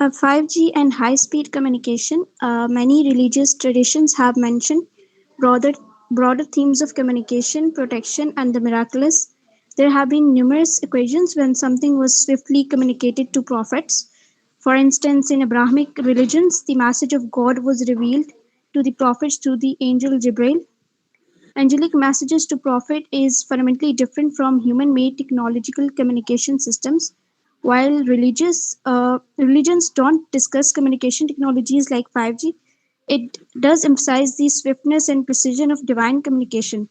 5G and high-speed communication. Many religious traditions have mentioned broader, broader themes of communication, protection, and the miraculous. There have been numerous occasions when something was swiftly communicated to prophets. For instance, in Abrahamic religions, the message of God was revealed to the prophets through the angel Jibril. Angelic messages to prophet is fundamentally different from human-made technological communication systems. While religions don't discuss communication technologies like 5G, it does emphasize the swiftness and precision of divine communication.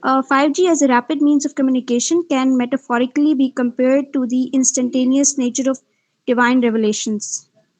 5G as a rapid means of communication can metaphorically be compared to the instantaneous nature of divine revelations.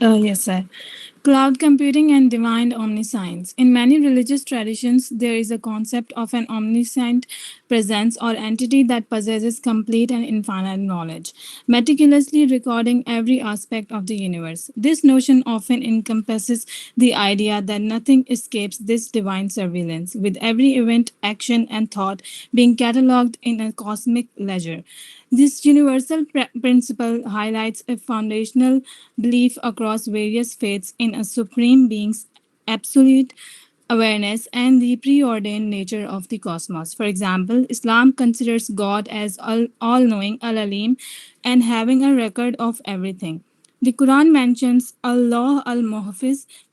Yes, sir. Cloud computing and divine omniscience. In many religious traditions, there is a concept of an omniscient presence or entity that possesses complete and infinite knowledge, meticulously recording every aspect of the universe. This notion often encompasses the idea that nothing escapes this divine surveillance, with every event, action, and thought being catalogued in a cosmic ledger. This universal principle highlights a foundational belief across various faiths in a supreme being's absolute awareness and the preordained nature of the cosmos. For example, Islam considers God as all knowing, Al Alim, and having a record of everything. The Quran mentions Allah al Muhafiz,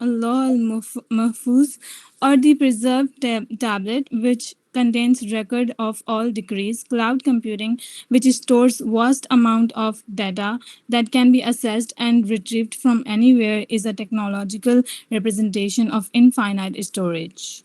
Allah al-Mahfuz, or the preserved tablet, which contains record of all decrees. Cloud computing, which stores vast amount of data that can be accessed and retrieved from anywhere, is a technological representation of infinite storage.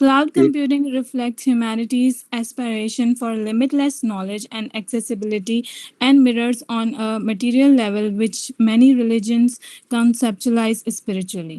Cloud computing reflects humanity's aspiration for limitless knowledge and accessibility and mirrors on a material level which many religions conceptualize spiritually.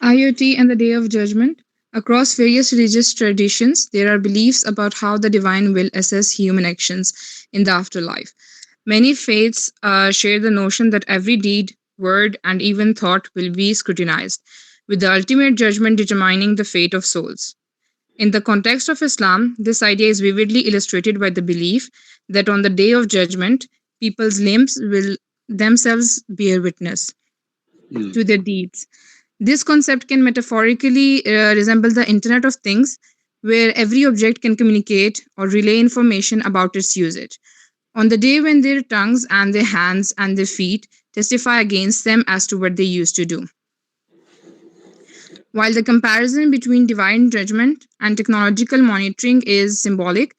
IoT and the Day of Judgment. Across various religious traditions, there are beliefs about how the divine will assess human actions in the afterlife. Many faiths share the notion that every deed, word, and even thought will be scrutinized, with the ultimate judgment determining the fate of souls. In the context of Islam, this idea is vividly illustrated by the belief that on the Day of Judgment, people's limbs will themselves bear witness to their deeds. This concept can metaphorically resemble the Internet of Things, where every object can communicate or relay information about its usage. On the day when their tongues and their hands and their feet testify against them as to what they used to do. While the comparison between divine judgment and technological monitoring is symbolic,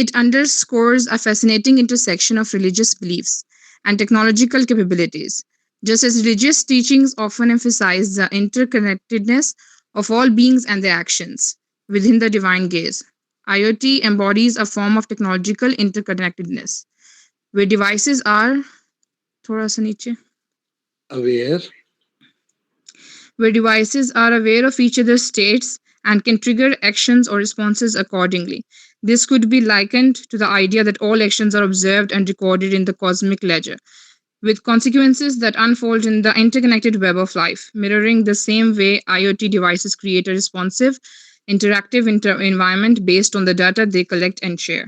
it underscores a fascinating intersection of religious beliefs and technological capabilities. Just as religious teachings often emphasize the interconnectedness of all beings and their actions within the divine gaze, IoT embodies a form of technological interconnectedness, where devices are aware aware of each other's states and can trigger actions or responses accordingly. This could be likened to the idea that all actions are observed and recorded in the cosmic ledger, with consequences that unfold in the interconnected web of life, mirroring the same way IoT devices create a responsive, interactive environment based on the data they collect and share.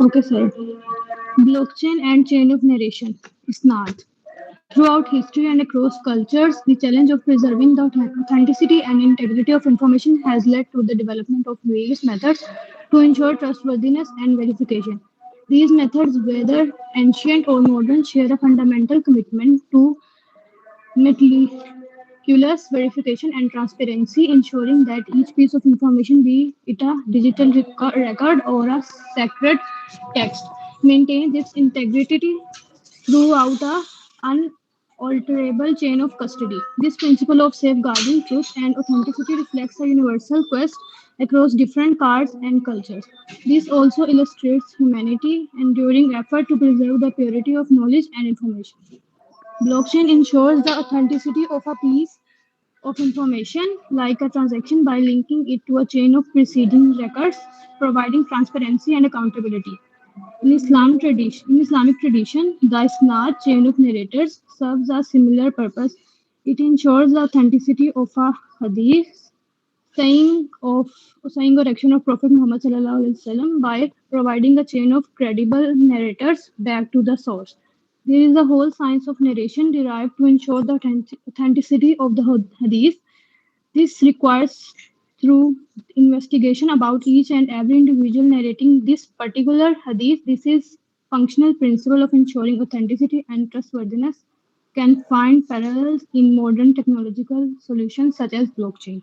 Okay, sir. Blockchain and chain of narration. Isnad. Throughout history and across cultures, the challenge of preserving the authenticity and integrity of information has led to the development of various methods to ensure trustworthiness and verification. These methods, whether ancient or modern, share a fundamental commitment to meticulous verification and transparency, ensuring that each piece of information, be it a digital record or a sacred text, maintains its integrity throughout a unalterable chain of custody. This principle of safeguarding truth and authenticity reflects a universal quest across different cultures and cultures. This also illustrates humanity's enduring effort to preserve the purity of knowledge and information. Blockchain ensures the authenticity of a piece of information, like a transaction, by linking it to a chain of preceding records, providing transparency and accountability. In Islamic tradition, the Isnad chain of narrators serves a similar purpose. It ensures the authenticity of a hadith, saying or action of Prophet Muhammad sallallahu alaihi wasallam by providing a chain of credible narrators back to the source. There is a whole science of narration derived to ensure the authenticity of the hadith. This requires through investigation about each and every individual narrating this particular hadith. This is functional principle of ensuring authenticity and trustworthiness can find parallels in modern technological solutions such as blockchain.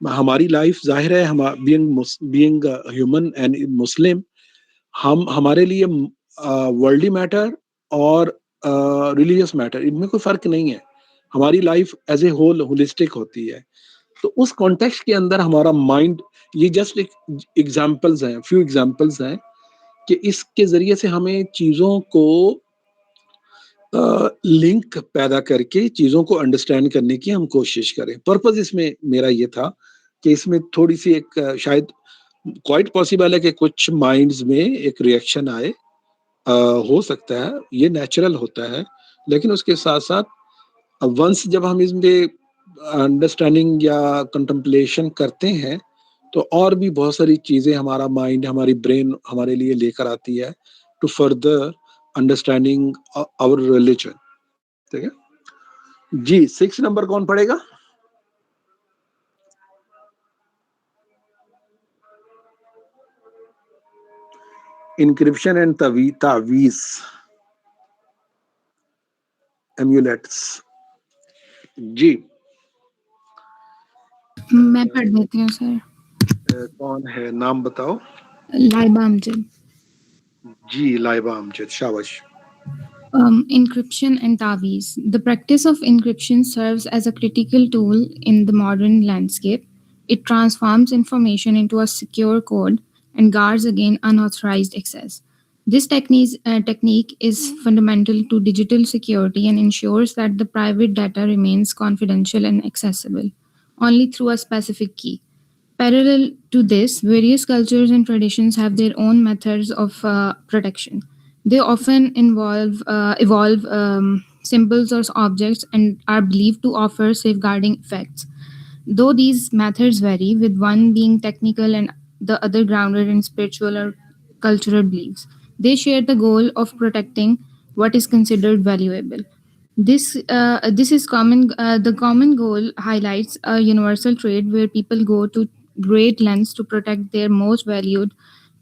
ہماری life ظاہر ہے being human and Muslim, ہمارے لیے worldly metre اور religious metre ان میں کوئی فرق نہیں ہے. ہماری لائف ایز اے ہولسٹک ہوتی ہے. تو اس کانٹیکسٹ کے اندر ہمارا مائنڈ، یہ جسٹ ایگزامپلز ہیں، فیو ایگزامپلز ہیں کہ اس کے ذریعے سے ہمیں چیزوں کو لنک پیدا کر کے چیزوں کو انڈرسٹینڈ کرنے کی ہم کوشش کریں. پرپز اس میں میرا یہ تھا کہ اس میں تھوڑی سی ایک شاید کوائٹ پاسبل ہے کہ کچھ مائنڈز میں ایک ریئیکشن آئے، ہو سکتا ہے، یہ نیچرل ہوتا ہے. لیکن اس کے ساتھ ساتھ ونس جب ہم اس میں انڈرسٹینڈنگ یا کنٹمپلیشن کرتے ہیں تو اور بھی بہت ساری چیزیں ہمارا مائنڈ، ہماری برین ہمارے لیے لے کر آتی ہے to further understanding our religion. ٹھیک ہے جی. 6 نمبر کون پڑھے گا؟ انکرپشن اینڈ تعویذ، ایمولیٹس. جی میں پڑھ دیتی ہوں سر. کون ہے؟ نام بتاؤ. لائبہ امجد. جی لائبہ امجد، شاباش. Encryption and Taweez. The practice of encryption serves as a critical tool in the modern landscape. It transforms information into a secure code and guards against unauthorized access. This technique is fundamental to digital security and ensures that the private data remains confidential and accessible only through a specific key. Parallel to this, various cultures and traditions have their own methods of protection. They often evolve symbols or objects and are believed to offer safeguarding effects. Though these methods vary, with one being technical and the other grounded in spiritual or cultural beliefs, they share the goal of protecting what is considered valuable. This is common. The common goal highlights a universal trait where people go to great lengths to protect their most valued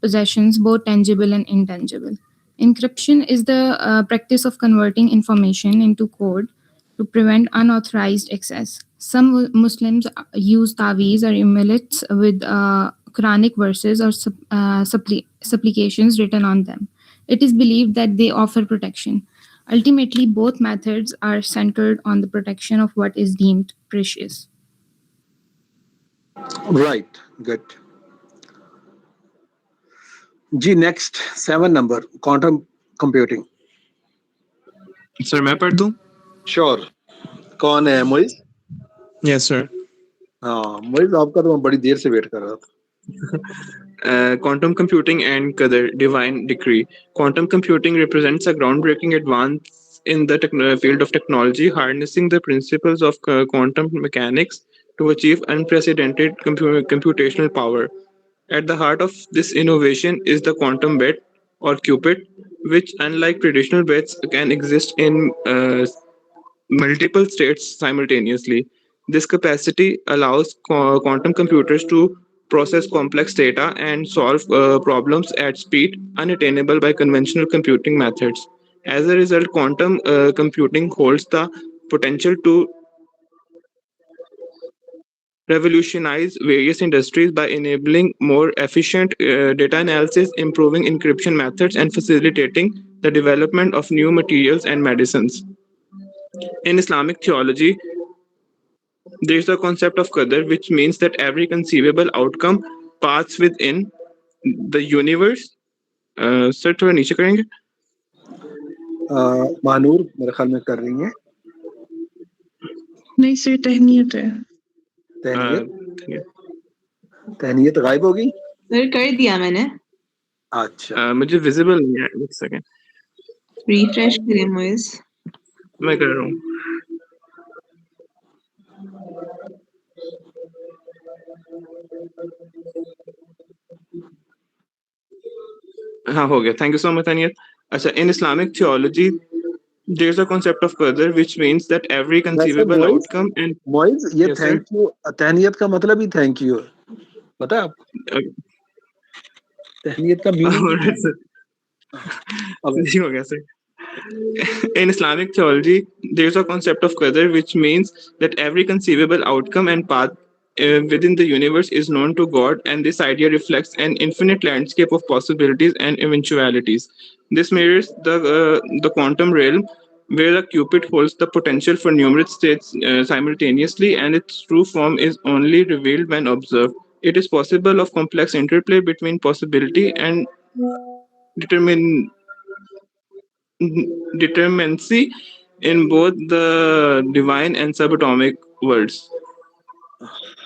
possessions, both tangible and intangible. Encryption is the practice of converting information into code to prevent unauthorized access. Some Muslims use taweez or amulets with Quranic verses or supplications written on them. It is believed that they offer protection. Ultimately, both methods are centered on the protection of what is deemed precious. Right, good. G next 7 number quantum computing. سر میں پڑھ دوں؟ شور. کون ہے؟ موئز. یس سر. ہاں موئز، آپ کا تو میں بڑی دیر سے ویٹ کر رہا تھا. Quantum computing and Qadar, divine decree. Quantum computing represents a groundbreaking advance in the field of technology, harnessing the principles of quantum mechanics to achieve unprecedented computational power. At the heart of this innovation is the quantum bit or qubit, which, unlike traditional bits, can exist in multiple states simultaneously. This capacity allows quantum computers to process complex data and solve problems at speed unattainable by conventional computing methods. As a result, quantum computing holds the potential to revolutionize various industries by enabling more efficient data analysis, improving encryption methods, and facilitating the development of new materials and medicines. In Islamic theology, there is the concept of Qadar, which means that every conceivable outcome paths within the universe. Sir, تھوڑا نیچے کریں گے. مانور میرے خیال میں کر رہی ہیں. نہیں سر، تہنیت ہے. تہنیت غائب ہو گئی. سر کر دیا میں نے. اچھا مجھے ویزیبل نہیں ہے. ایک سیکنڈ ریفریش کریں موئز. میں کر رہا ہوں. ہاں ہو گیا. تھینک یو سو مچ انیت. اچھا, in Islamic theology there is a concept of qadar which means that every conceivable outcome and موئز یہ تھینک یو تہنیت کا مطلب ہی تھینک یو ہے, پتہ آپ تہنیت کا میننگ ہو گیا سر. In Islamic theology there is a concept of qadar which means that every conceivable outcome and within the universe is known to God, and this idea reflects an infinite landscape of possibilities and eventualities. This mirrors the quantum realm, where the qubit holds the potential for numerous states simultaneously, and its true form is only revealed when observed. It is possible of complex interplay between possibility and determin- determinacy in both the divine and subatomic worlds.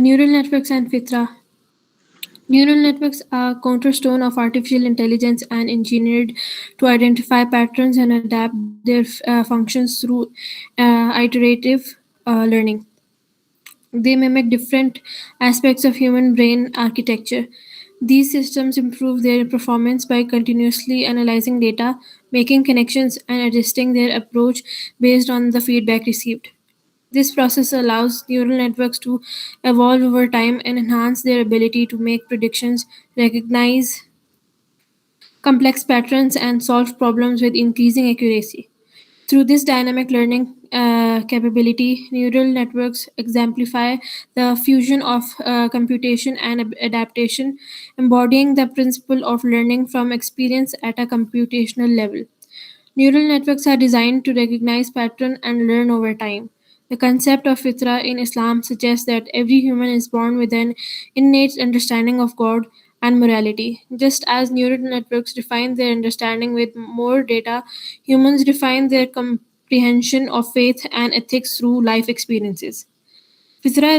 Neural networks and Fitra. Neural networks are cornerstone of artificial intelligence and engineered to identify patterns and adapt their functions through iterative learning. They mimic different aspects of human brain architecture. These systems improve their performance by continuously analyzing data, making connections, and adjusting their approach based on the feedback received. This process allows neural networks to evolve over time and enhance their ability to make predictions, recognize complex patterns, and solve problems with increasing accuracy. Through this dynamic learning capability, neural networks exemplify the fusion of computation and adaptation, embodying the principle of learning from experience at a computational level. Neural networks are designed to recognize patterns and learn over time. The concept of fitra in Islam suggests that every human is born with an innate understanding of God and morality. Just as neural networks refine their understanding with more data, humans refine their comprehension of faith and ethics through life experiences. Fitra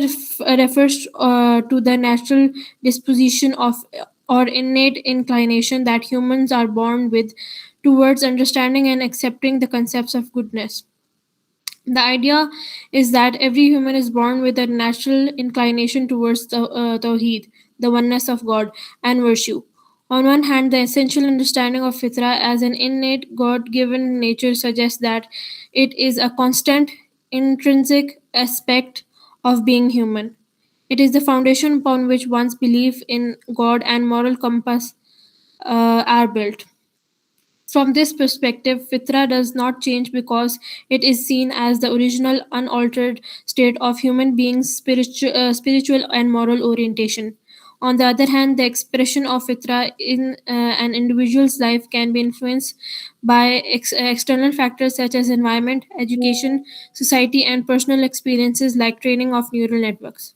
refers to the natural disposition of or innate inclination that humans are born with towards understanding and accepting the concepts of goodness. The idea is that every human is born with a natural inclination towards the Tawheed, the oneness of God, and virtue. On one hand, the essential understanding of fitra as an innate God given nature suggests that it is a constant, intrinsic aspect of being human. It is the foundation upon which one's belief in God and moral compass are built. From this perspective, fitra does not change because it is seen as the original, unaltered state of human beings' spiritual and moral orientation. On the other hand, the expression of fitra in an individual's life can be influenced by external factors such as environment, education, society, and personal experiences like training of neural networks.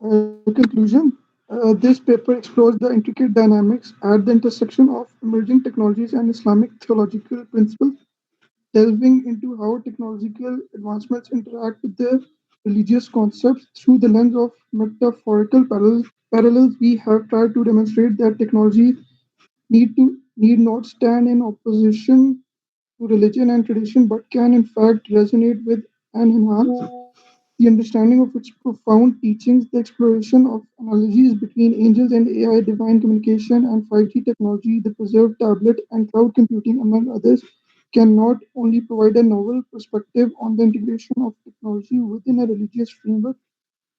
Conclusion. This paper explores the intricate dynamics at the intersection of emerging technologies and Islamic theological principles, delving into how technological advancements interact with their religious concepts through the lens of metaphorical parallels. We have tried to demonstrate that technology need not stand in opposition to religion and tradition, but can in fact resonate with and enhance the understanding of its profound teachings. The exploration of analogies between angels and AI, divine communication, and 5G technology, the preserved tablet, and cloud computing, among others, can not only provide a novel perspective on the integration of technology within a religious framework,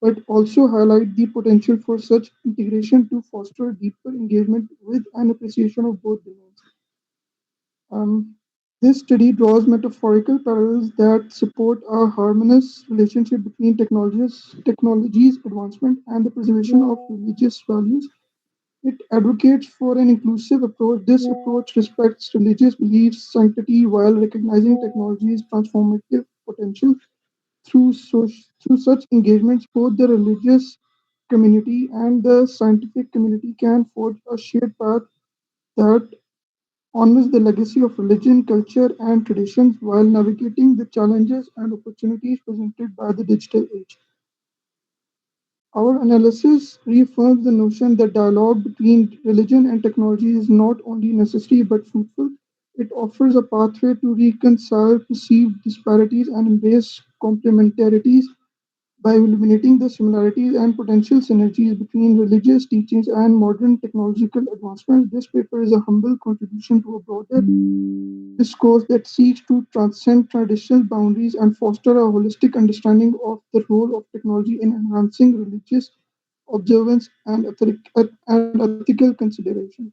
but also highlight the potential for such integration to foster deeper engagement with and appreciation of both domains. Um, this study draws metaphorical parallels that support a harmonious relationship between technology's advancement and the preservation of religious values. It advocates for an inclusive approach. This approach respects religious beliefs' sanctity while recognizing technology's transformative potential. Through such engagements, both the religious community and the scientific community can forge a shared path that honors the legacy of religion, culture, and traditions while navigating the challenges and opportunities presented by the digital age. Our analysis reaffirms the notion that dialogue between religion and technology is not only necessary but fruitful. It offers a pathway to reconcile perceived disparities and embrace complementarities by illuminating the similarities and potential synergies between religious teachings and modern technological advancements. This paper is a humble contribution to a broader discourse that seeks to transcend traditional boundaries and foster a holistic understanding of the role of technology in enhancing religious observance and ethical consideration.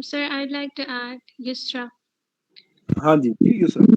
Sir, I'd like to add Yusra. ہاں جی جی یوسف.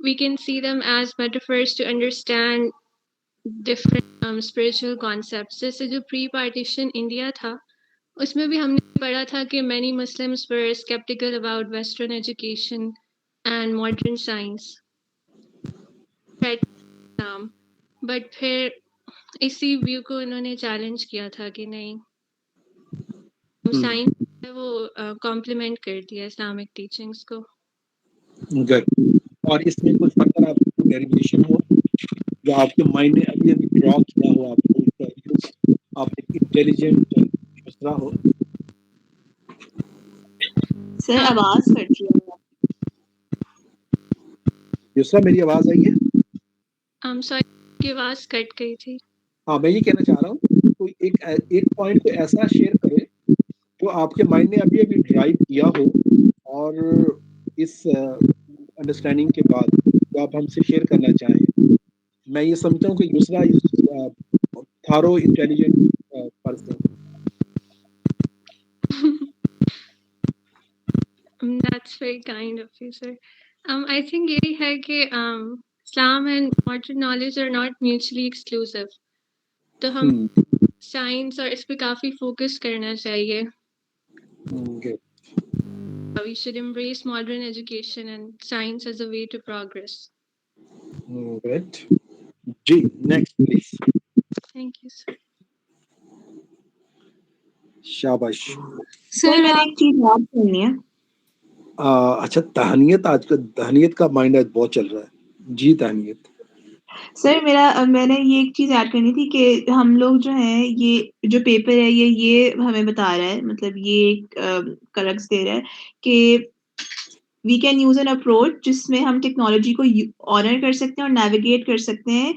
we can see them as metaphors to understand different spiritual concepts. جیسے جو pre-partition India تھا اس میں بھی ہم نے پڑھا تھا کہ many Muslims were skeptical about Western education and modern science. But پھر اسی ویو کو انہوں نے چیلنج کیا تھا کہ نہیں سائنس وہ کمپلیمنٹ کر دیا اسلامک ٹیچنگس کو. گڈ. اور اس میں کچھ فردر آپ کو ڈیریویشن ہو جو آپ کے مائنڈ نے ابھی ابھی ڈرا کیا ہو, آپ ایک انٹیلیجنٹ دوسرا ہو. سر آواز کٹ رہی ہے. دوسرا میری آواز آئی ہے؟ سوری کی آواز کٹ گئی تھی. ہاں میں یہ کہنا چاہ رہا ہوں کوئی ایک پوائنٹ کو ایسا شیئر کرے جو آپ کے مائنڈ نے ابھی ابھی ڈرائیو کیا ہو اور اس انڈرسٹینڈنگ کے بعد جو آپ ہم سے شیئر کرنا چاہیں. میں یہ سمجھتا ہوں کہ دوسرا thorough intelligent person. That's very kind of you, sir. I think یہی ہے کہ Islam and modern knowledge are not mutually exclusive. تو ہم سائنس اور اس پہ کافی فوکس کرنا چاہیے. We should embrace modern education and science as a way to progress. Good. Ji, next please. Thank you, sir. شاباش. سر میں ایک چیز یاد کرنی ہے. اچھا تہنیت, آج کل تہنیت کا مائنڈ آج بہت چل رہا ہے. جی تہنیت. سر میں نے یہ ایک چیز ایڈ کرنی تھی کہ ہم لوگ جو ہیں یہ جو پیپر ہے یہ ہمیں بتا رہا ہے, مطلب یہ ایک کرکس دے رہا ہے کہ we can use an approach جس میں ہم ٹیکنالوجی کو آنر کر سکتے ہیں اور نیویگیٹ کر سکتے ہیں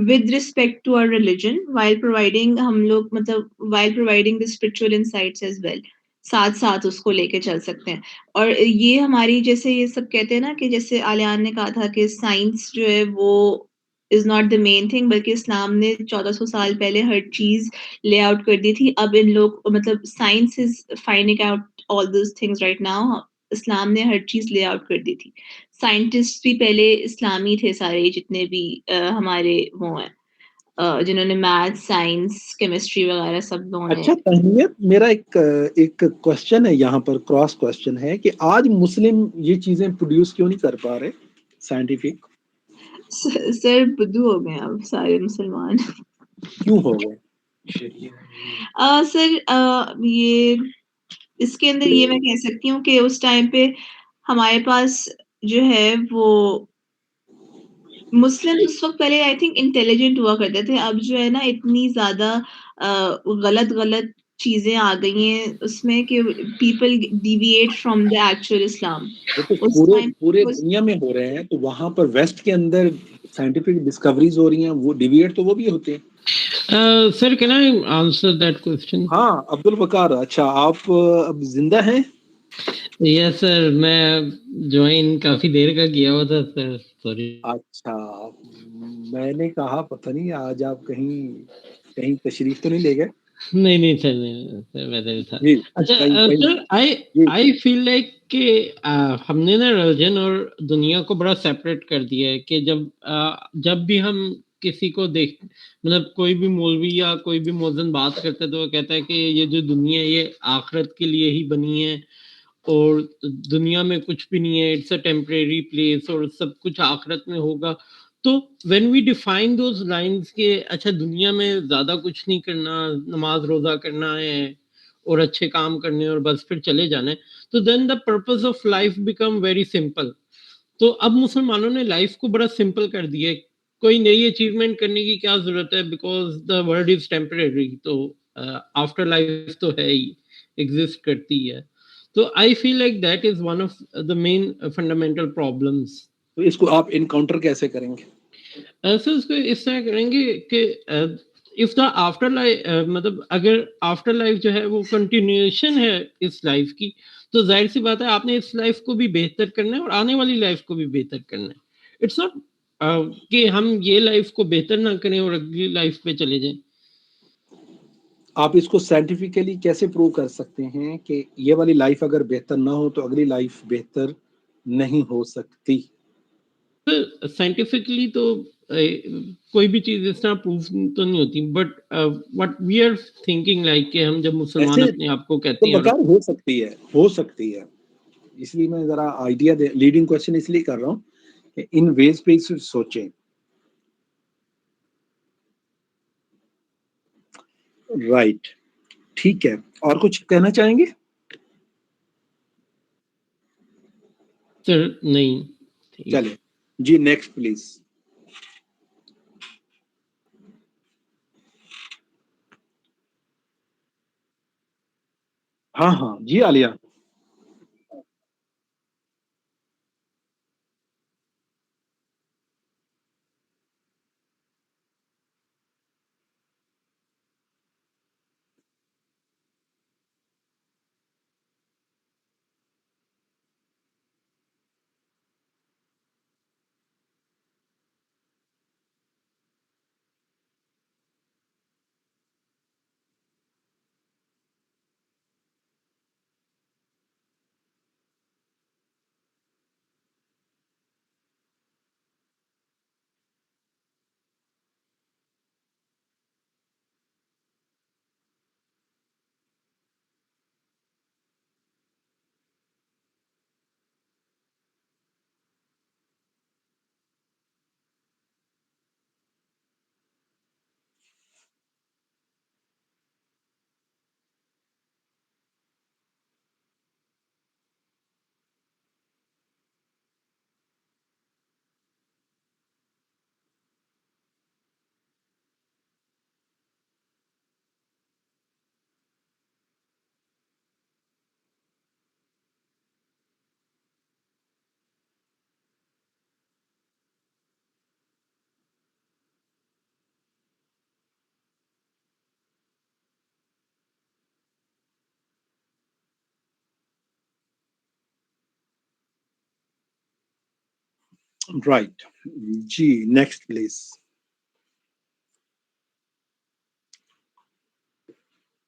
with respect to our religion while providing ہم لوگ مطلب while providing the spiritual insights as well. ساتھ ساتھ اس کو لے کے چل سکتے ہیں. اور یہ ہماری جیسے یہ سب کہتے ہیں نا کہ جیسے علیان نے کہا تھا کہ سائنس جو ہے وہ is not the main thing, بلکہ اسلام نے 1400 سال پہلے ہر چیز لے آؤٹ کر دی تھی. اب ان لوگ مطلب science is finding out all those things right now. Islam نے ہر چیز لے آؤٹ کر دی تھی. سائنٹسٹ بھی پہلے اسلامی تھے سارے جتنے بھی ہمارے وہ ہیں جنہوں نے میتھ سائنس کیمسٹری وغیرہ سب لوگوں نے. اچھا تہنیت, میرا ایک کوشچن ہے یہاں پر, کراس کوشچن ہے کہ آج مسلم یہ چیزیں پروڈیوس کیوں نہیں کر پا رہے سائنٹیفک؟ سر بدو ہو گئے اب سارے مسلمان. کیوں ہو گئے سر یہ اس کے اندر یہ میں کہہ سکتی ہوں کہ اس ٹائم پہ ہمارے پاس جو ہے وہ مسلم اس وقت پہلے آئی تھنک انٹیلیجنٹ ہوا کرتے تھے. اب جو ہے نا اتنی زیادہ غلط چیزیں آ گئی ہیں اس میں کہ people deviate from the actual Islam. پورے دنیا میں ہو رہے ہیں, تو وہاں پر ویسٹ کے اندر سائنٹیفک ڈسکوریز ہو رہی ہیں, وہ ڈیویٹ تو وہ بھی ہوتے ہیں. Sir can I answer that question? ہاں عبد البقار, اچھا آپ اب زندہ ہیں؟ یس سر, میں جوائن کافی دیر کا کیا ہوا تھا سر, سوری. اچھا میں نے کہا پتہ نہیں آج آپ کہیں تشریف تو نہیں لے گئے؟ نہیں سر, نہیں سر ویسے تھا. اچھا سر آئی فیل لائک کہ ہم نے نا ریلیجن اور دنیا کو بڑا سیپریٹ کر دیا ہے کہ جب بھی ہم کسی کو مطلب کوئی بھی مولوی یا کوئی بھی مؤذن بات کرتا ہے تو وہ کہتا ہے کہ یہ جو دنیا ہے یہ آخرت کے لیے ہی بنی ہے اور دنیا میں کچھ بھی نہیں ہے, اٹس اے ٹیمپریری پلیس اور سب کچھ آخرت میں ہوگا. تو when we define those lines کہ اچھا دنیا میں زیادہ کچھ نہیں کرنا, نماز روزہ کرنا ہے اور اچھے کام کرنے اور بس پھر چلے جانا ہے, تو then the purpose of life become very simple. تو اب مسلمانوں نے لائف کو بڑا سمپل کر دیا ہے, کوئی نئی اچیومنٹ کرنے کی کیا ضرورت ہے because the world is temporary, تو آفٹر لائف تو ہے ہی, ایگزسٹ کرتی ہے. تو I feel like that is one of the main fundamental problems. تو اس کو آپ انکاؤنٹر کیسے کریں گے؟ سر اس کو اس طرح کریں گے کہ اف دا آفٹر لائف مطلب اگر آفٹر لائف جو ہے وہ کنٹینیوشن ہے اس لائف کی, تو ظاہر سی بات ہے آپ نے اس لائف کو بھی بہتر کرنا ہے اور آنے والی لائف کو بھی بہتر کرنا ہے. اٹس ناٹ کہ ہم یہ لائف کو بہتر نہ کریں اور اگلی لائف پہ چلے جائیں. آپ اس کو سائنٹیفکلی کیسے پروو کر سکتے ہیں کہ یہ والی لائف اگر بہتر نہ ہو تو اگلی لائف بہتر نہیں ہو سکتی؟ سائنٹیفکلی تو کوئی بھی چیز اس طرح پروف تو نہیں ہوتی، but what we are thinking like کہ ہم جب مسلمان ایسے اپنے آپ کو کہتے تو ہیں، اور بکار ہو سکتی ہے، اس لیے میں ذرا آئیڈیا لیڈنگ کوشچن اس لیے کر رہا ہوں کہ ان ویز پہ سوچیں. رائٹ، ٹھیک ہے. اور کچھ کہنا چاہیں گے؟ سر نہیں. چلے جی، نیکسٹ پلیز. ہاں جی عالیہ. رائٹ جی، نیکسٹ پلیز.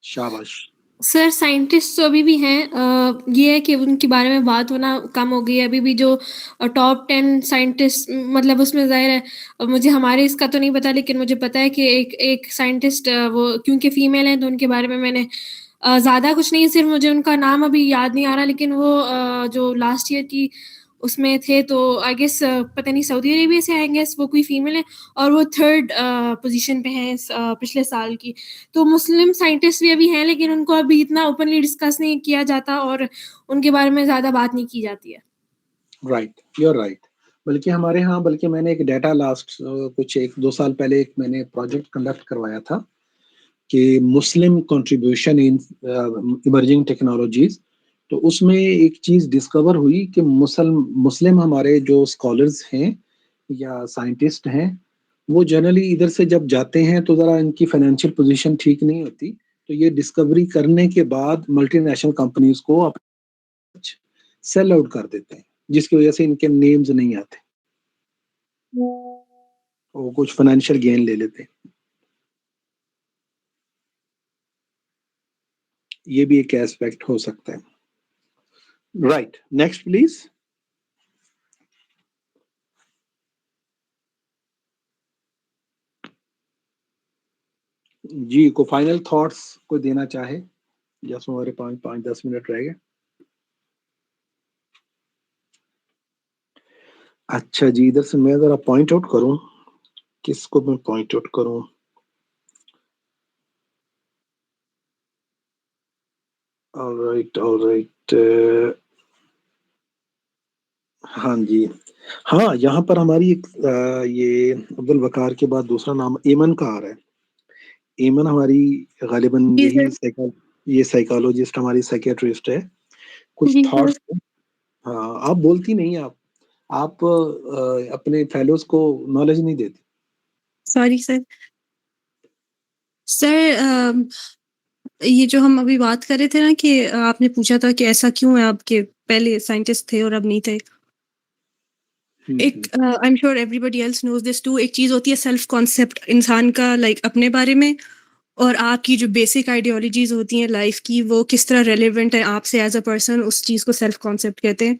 شاباش. سر سائنٹسٹ تو ابھی بھی ہیں، یہ ہے کہ ان کے بارے میں بات ہونا کم ہو گئی ہے. ابھی بھی جو ٹاپ 10 سائنٹسٹ، مطلب اس میں ظاہر ہے مجھے ہمارے اس کا تو نہیں پتا، لیکن مجھے پتا ہے کہ ایک سائنٹسٹ، وہ کیونکہ فیمیل ہیں تو ان کے بارے میں نے زیادہ کچھ نہیں، صرف مجھے ان کا نام ابھی یاد نہیں آ رہا، لیکن وہ جو لاسٹ ایئر کی اس میں تھے، تو آئی گیس پتہ نہیں سعودی عربیہ سے آئی گیس وہ کوئی فیمیل ہے، اور وہ 3rd پوزیشن پہ ہیں پچھلے سال کی. تو مسلم سائنٹسٹ بھی ابھی ہیں، لیکن ان کو ابھی اتنا اوپنلی ڈسکس نہیں کیا جاتا اور ان کے بارے میں زیادہ بات نہیں کی جاتی ہے. Right, you are right. بلکہ ہمارے ہاں، بلکہ میں نے ایک ڈیٹا لاسٹ کچھ 1-2 سال پہلے میں نے پروجیکٹ کنڈکٹ کروایا تھا کہ مسلم کنٹریبیوشن ان ایمرجنگ ٹیکنالوجیز. تو اس میں ایک چیز ڈسکور ہوئی کہ مسلم ہمارے جو اسکالرز ہیں یا سائنٹسٹ ہیں، وہ جنرلی ادھر سے جب جاتے ہیں تو ذرا ان کی فائنینشیل پوزیشن ٹھیک نہیں ہوتی، تو یہ ڈسکوری کرنے کے بعد ملٹی نیشنل کمپنیز کو سیل آؤٹ کر دیتے ہیں، جس کی وجہ سے ان کے نیمز نہیں آتے، وہ کچھ فائنینشیل گین لے لیتے ہیں. یہ بھی ایک ایسپیکٹ ہو سکتا ہے. Right, next please. جی، کو فائنل تھاٹس کو دینا چاہے، جیسے ہمارے 5-10 منٹ رہ گئے. اچھا جی، ادھر سے میں ذرا پوائنٹ آؤٹ کروں، کس کو میں پوائنٹ آؤٹ کروں؟ All right. ہاں جی، ہاں یہاں پر ہماری ایک یہ عبدالوقار کے بعد دوسرا نام ایمن کا آ رہا ہے. ایمن ہماری غالباً یہ سائیکالوجسٹ، ہماری سائیکیٹرسٹ ہے. کچھ تھاٹس. ہاں، آپ بولتی نہیں، آپ اپنے فیلوز کو نالج نہیں دیتی. سوری سر یہ جو ہم ابھی بات کر رہے تھے نا کہ آپ نے پوچھا تھا کہ ایسا کیوں ہے آپ کے پہلے سائنٹسٹ تھے اور اب نہیں تھے. ایک I am sure everybody else knows this too, ایک چیز ہوتی ہے سیلف کانسیپٹ انسان کا، لائک اپنے بارے میں، اور آپ کی جو بیسک آئیڈیالوجیز ہوتی ہیں لائف کی وہ کس طرح ریلیونٹ ہے آپ سے ایز اے پرسن، اس چیز کو سیلف کانسیپٹ کہتے ہیں.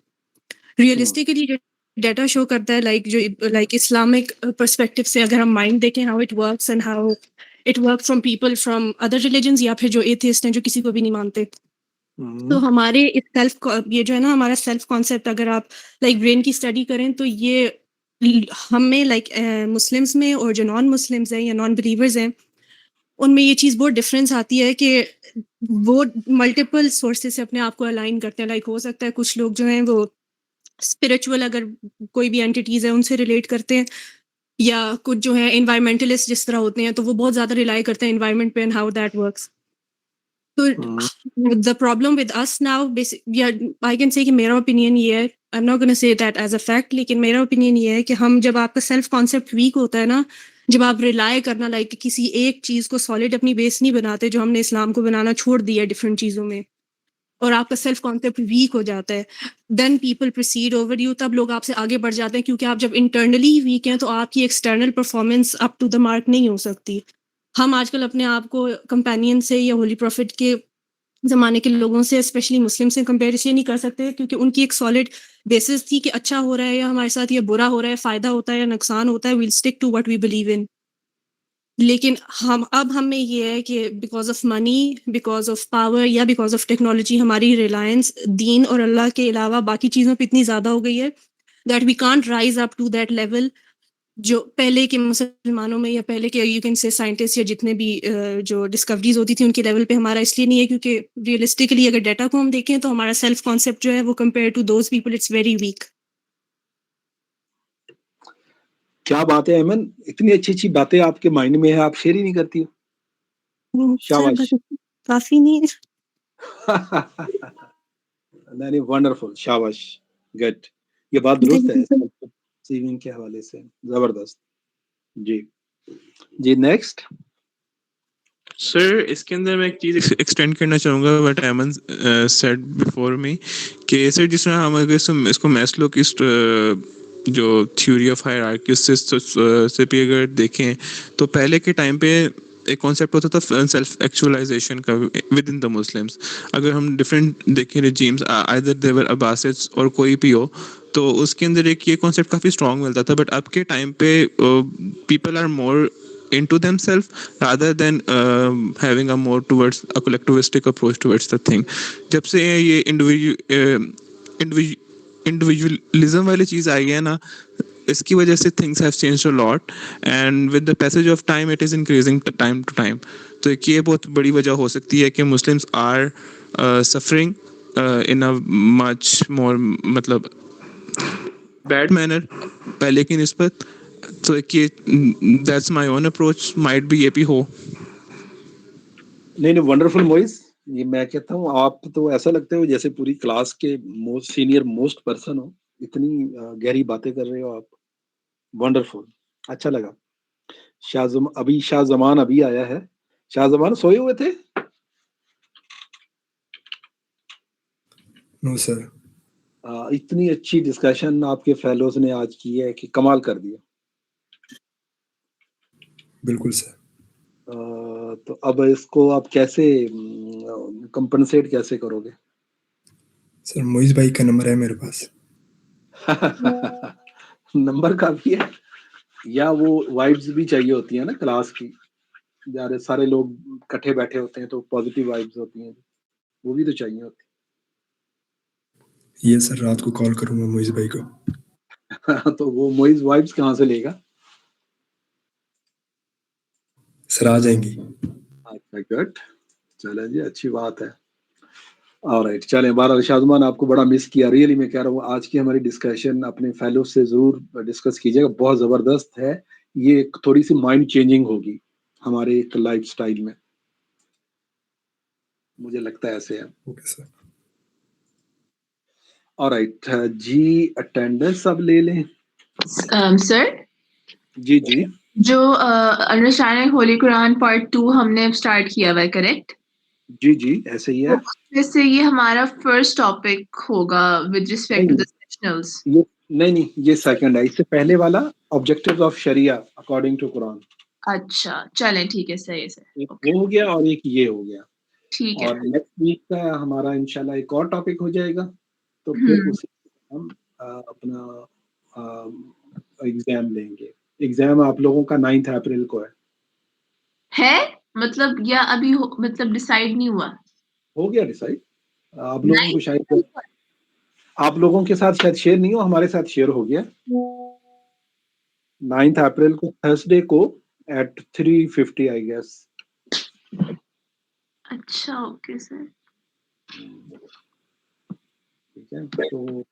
ریئلسٹکلی جو ڈیٹا شو کرتا ہے لائک اسلامک پرسپیکٹو سے اگر ہم مائنڈ دیکھیں how it works and how it work from people from other religions یا پھر جو ایتھیسٹ ہیں جو کسی کو بھی نہیں مانتے، تو ہمارے سیلف یہ جو ہے نا ہمارا سیلف کانسیپٹ اگر آپ لائک برین کی اسٹڈی کریں تو یہ ہمیں لائک مسلمس میں اور جو نان مسلمس ہیں یا نان بلیورز ہیں ان میں یہ چیز بہت ڈفرینس آتی ہے کہ وہ ملٹیپل سورسز سے اپنے آپ کو الائن کرتے ہیں. لائک ہو سکتا ہے کچھ لوگ جو ہیں وہ اسپرچول اگر کوئی بھی اینٹیز ہے ان سے ریلیٹ کرتے ہیں، یا کچھ جو ہیں انوائرمنٹلسٹ جس طرح ہوتے ہیں تو وہ بہت زیادہ ریلائی کرتے ہیں انوائرمنٹ پہ اینڈ ہاؤ دیٹ ورکس. تو the problem with us now I can say کہ میرا اوپینین یہ ہے، آئی ایم ناٹ گونا سے دیٹ ایز اے فیکٹ، لیکن میرا اوپینین یہ ہے کہ ہم جب آپ کا سیلف کانسیپٹ ویک ہوتا ہے نا، جب آپ ریلائی کرنا لائک کسی ایک چیز کو سالڈ اپنی بیس نہیں بناتے، جو ہم نے اسلام کو بنانا چھوڑ دیا ڈفرینٹ چیزوں میں، اور آپ کا سیلف کانسیپٹ ویک ہو جاتا ہے، then people proceed over you, تب لوگ آپ سے آگے بڑھ جاتے ہیں، کیونکہ آپ جب انٹرنلی ویک ہیں تو آپ کی external performance up to the mark نہیں ہو سکتی. ہم آج کل اپنے آپ کو کمپینین سے یا ہولی پروفٹ کے زمانے کے لوگوں سے اسپیشلی مسلم سے کمپیئر اس لیے نہیں کر سکتے کیونکہ ان کی ایک سالڈ بیسس تھی کہ اچھا ہو رہا ہے یا ہمارے ساتھ یہ برا ہو رہا ہے، فائدہ ہوتا ہے یا نقصان ہوتا ہے، well stick to what we believe in. لیکن ہمیں یہ ہے کہ because of money, because of power یا بیکاز آف ٹیکنالوجی ہماری ریلائنس دین اور اللہ کے علاوہ باقی چیزوں پہ اتنی زیادہ ہو گئی ہے that we can't rise up to that level جو پہلے کے مسلمانوں میں یا پہلے کے یو کین سے سائنٹسٹ یا جتنے بھی جو ڈسکوریز ہوتی تھیں ان کے لیول پہ ہمارا اس لیے نہیں ہے کیونکہ ریئلسٹکلی اگر ڈیٹا کو ہم دیکھیں تو ہمارا سیلف کانسیپٹ جو ہے وہ compare to those people it's very weak. کیا بات ہے ایمن، اتنی اچھی اچھی باتیں آپ کے مائنڈ میں ہے، آپ شیئر ہی نہیں کرتی ہو. شاباش. کافی نہیں نہیں ونڈرفل، شاباش، گڈ. یہ بات درست ہے سیونگ کے حوالے سے، زبردست. جی نیکسٹ. سر اس کے اندر میں ایک چیز ایکسٹینڈ کرنا چاہوں گا وٹ ایمن سیڈ بیفور می، کہ سر جس طرح ہم اگر اس کو میسلو کی جو تھیوری آف ہائرارکی سے بھی اگر دیکھیں تو پہلے کے ٹائم پہ ایک کانسیپٹ ہوتا تھا سیلف ایکچولائزیشن کا ود ان دا مسلمس. اگر ہم ڈفرینٹ دیکھیں رجیمس آئدر دیور عباسٹس اور کوئی بھی ہو تو اس کے اندر ایک یہ کانسیپٹ کافی اسٹرانگ ملتا تھا. بٹ اب کے ٹائم پہ people are more into themselves rather than having a more towards a collectivistic approach towards the thing. جب سے یہ individualism والی چیز آئی ہے نا، اس کی وجہ سے things have changed a lot and with the passage of time it is increasing time to time. تو ایک یہ بہت بڑی وجہ ہو سکتی ہے کہ Muslims are suffering in a much more مطلب bad manner پہلے کی نسبت. تو that's my own approach, might be یہ بھی ہو. نہیں ونڈرفل موئز. یہ میں کہتا ہوں آپ تو ایسا لگتے ہو جیسے پوری کلاس کے most senior most person who, اتنی گہری باتیں کر رہے ہو آپ. ونڈرفل، اچھا لگا. شاہ زمان ابھی آیا ہے. شاہ زمان سوئے ہوئے تھے؟ نو سر. اتنی اچھی ڈسکشن آپ کے فیلوز نے آج کی ہے کہ کمال کر دیا. بالکل سر. تو اب اس کو آپ کیسے کمپنسیٹ کیسے کرو گے؟ سر موئز بھائی کا نمبر ہے میرے پاس. نمبر کافی ہے، یا وہ وائبز بھی چاہیے ہوتی ہیں نا کلاس کی، سارے لوگ کٹھے بیٹھے ہوتے ہیں تو پازیٹیو وائبز ہوتی ہیں، وہ بھی تو چاہیے ہوتی. یہ سر رات کو کال کروں گا موئز بھائی کو. تو وہ موئز وائبز کہاں سے لے گا؟ سر آ جائیں گی. اچھا گڈ، چلیں جی اچھی بات ہے. آلرائٹ چلیں. بہرحال شاہزمان آپ کو بڑا مس کیا، ریئلی میں کہہ رہا ہوں. آج کی ہماری ڈسکشن اپنے فیلو سے ضرور ڈسکس کیجیے گا، بہت زبردست ہے. یہ تھوڑی سی مائنڈ چینجنگ ہوگی ہمارے ایک لائف سٹائل میں، مجھے لگتا ہے ایسے ہے. Okay sir. آلرائٹ جی اٹینڈنس اب لے لیں. سر جی جی جو انڈرسٹینڈنگ ہولی قرآن پارٹ 2 ہم نے اسٹارٹ کیا ہوا ہے، کریکٹ؟ جی جی ایسے ہی ہے. ویسے یہ ہمارا فرسٹ ٹاپک ہوگا ود ریسپیکٹ ٹو دی سیشنلز. نہیں یہ سیکنڈ ہے. اس سے پہلے والا objectives of Shariah according to قرآن. اچھا چلیں ٹھیک ہے صحیح سے ایک وہ ہو گیا اور ایک یہ ہو گیا. ٹھیک ہے. اور نیکسٹ ویک کا ہمارا انشاءاللہ ایک اور ٹاپک ہو جائے گا, تو پھر اسی ہم اپنا ایگزام لیں گے. ایگزام آپ لوگوں کا 9 اپریل کو ہے مطلب یا ابھی مطلب ڈیسائیڈ نہیں ہوا؟ ہو گیا ڈیسائیڈ. آپ لوگوں کو شاید آپ لوگوں کے ساتھ شاید شیئر نہیں ہو, ہمارے ساتھ شیئر ہو گیا. 9 اپریل کو تھرسڈے کو ایٹ 3:50 آئی گیس. اچھا اوکے سر. ٹھیک ہے, تو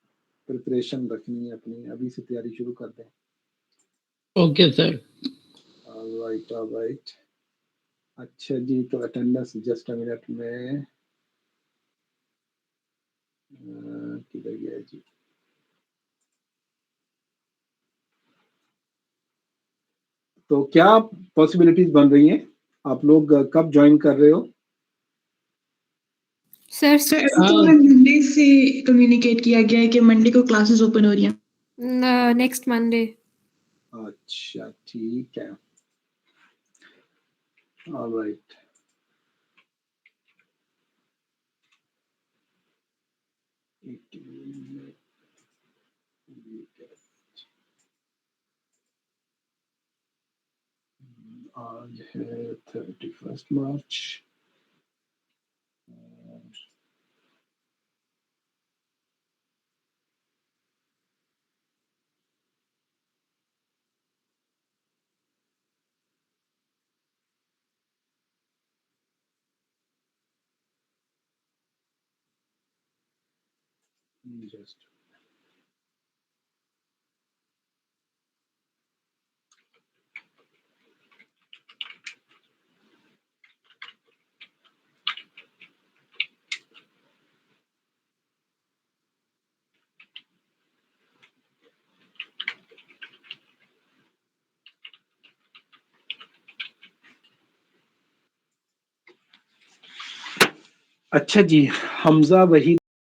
پریپریشن رکھنی ہے اپنی, ابھی سے تیاری شروع کر دیں. Okay sir. رائٹ. اچھا جی, تو اٹینڈنس جسٹ اے منٹ میں کدھر گیا جی. تو کیا پاسبلٹیز بن رہی ہیں, آپ لوگ کب جوائن کر رہے ہو؟ سر منڈے سے کمیونیکیٹ کیا گیا ہے کہ منڈے کو کلاسز اوپن ہو رہی ہیں. Next Monday. اچھا ٹھیک ہے. آلرائٹ. آج ہے 31 مارچ. جسٹ اچھا جی. حمزہ وحید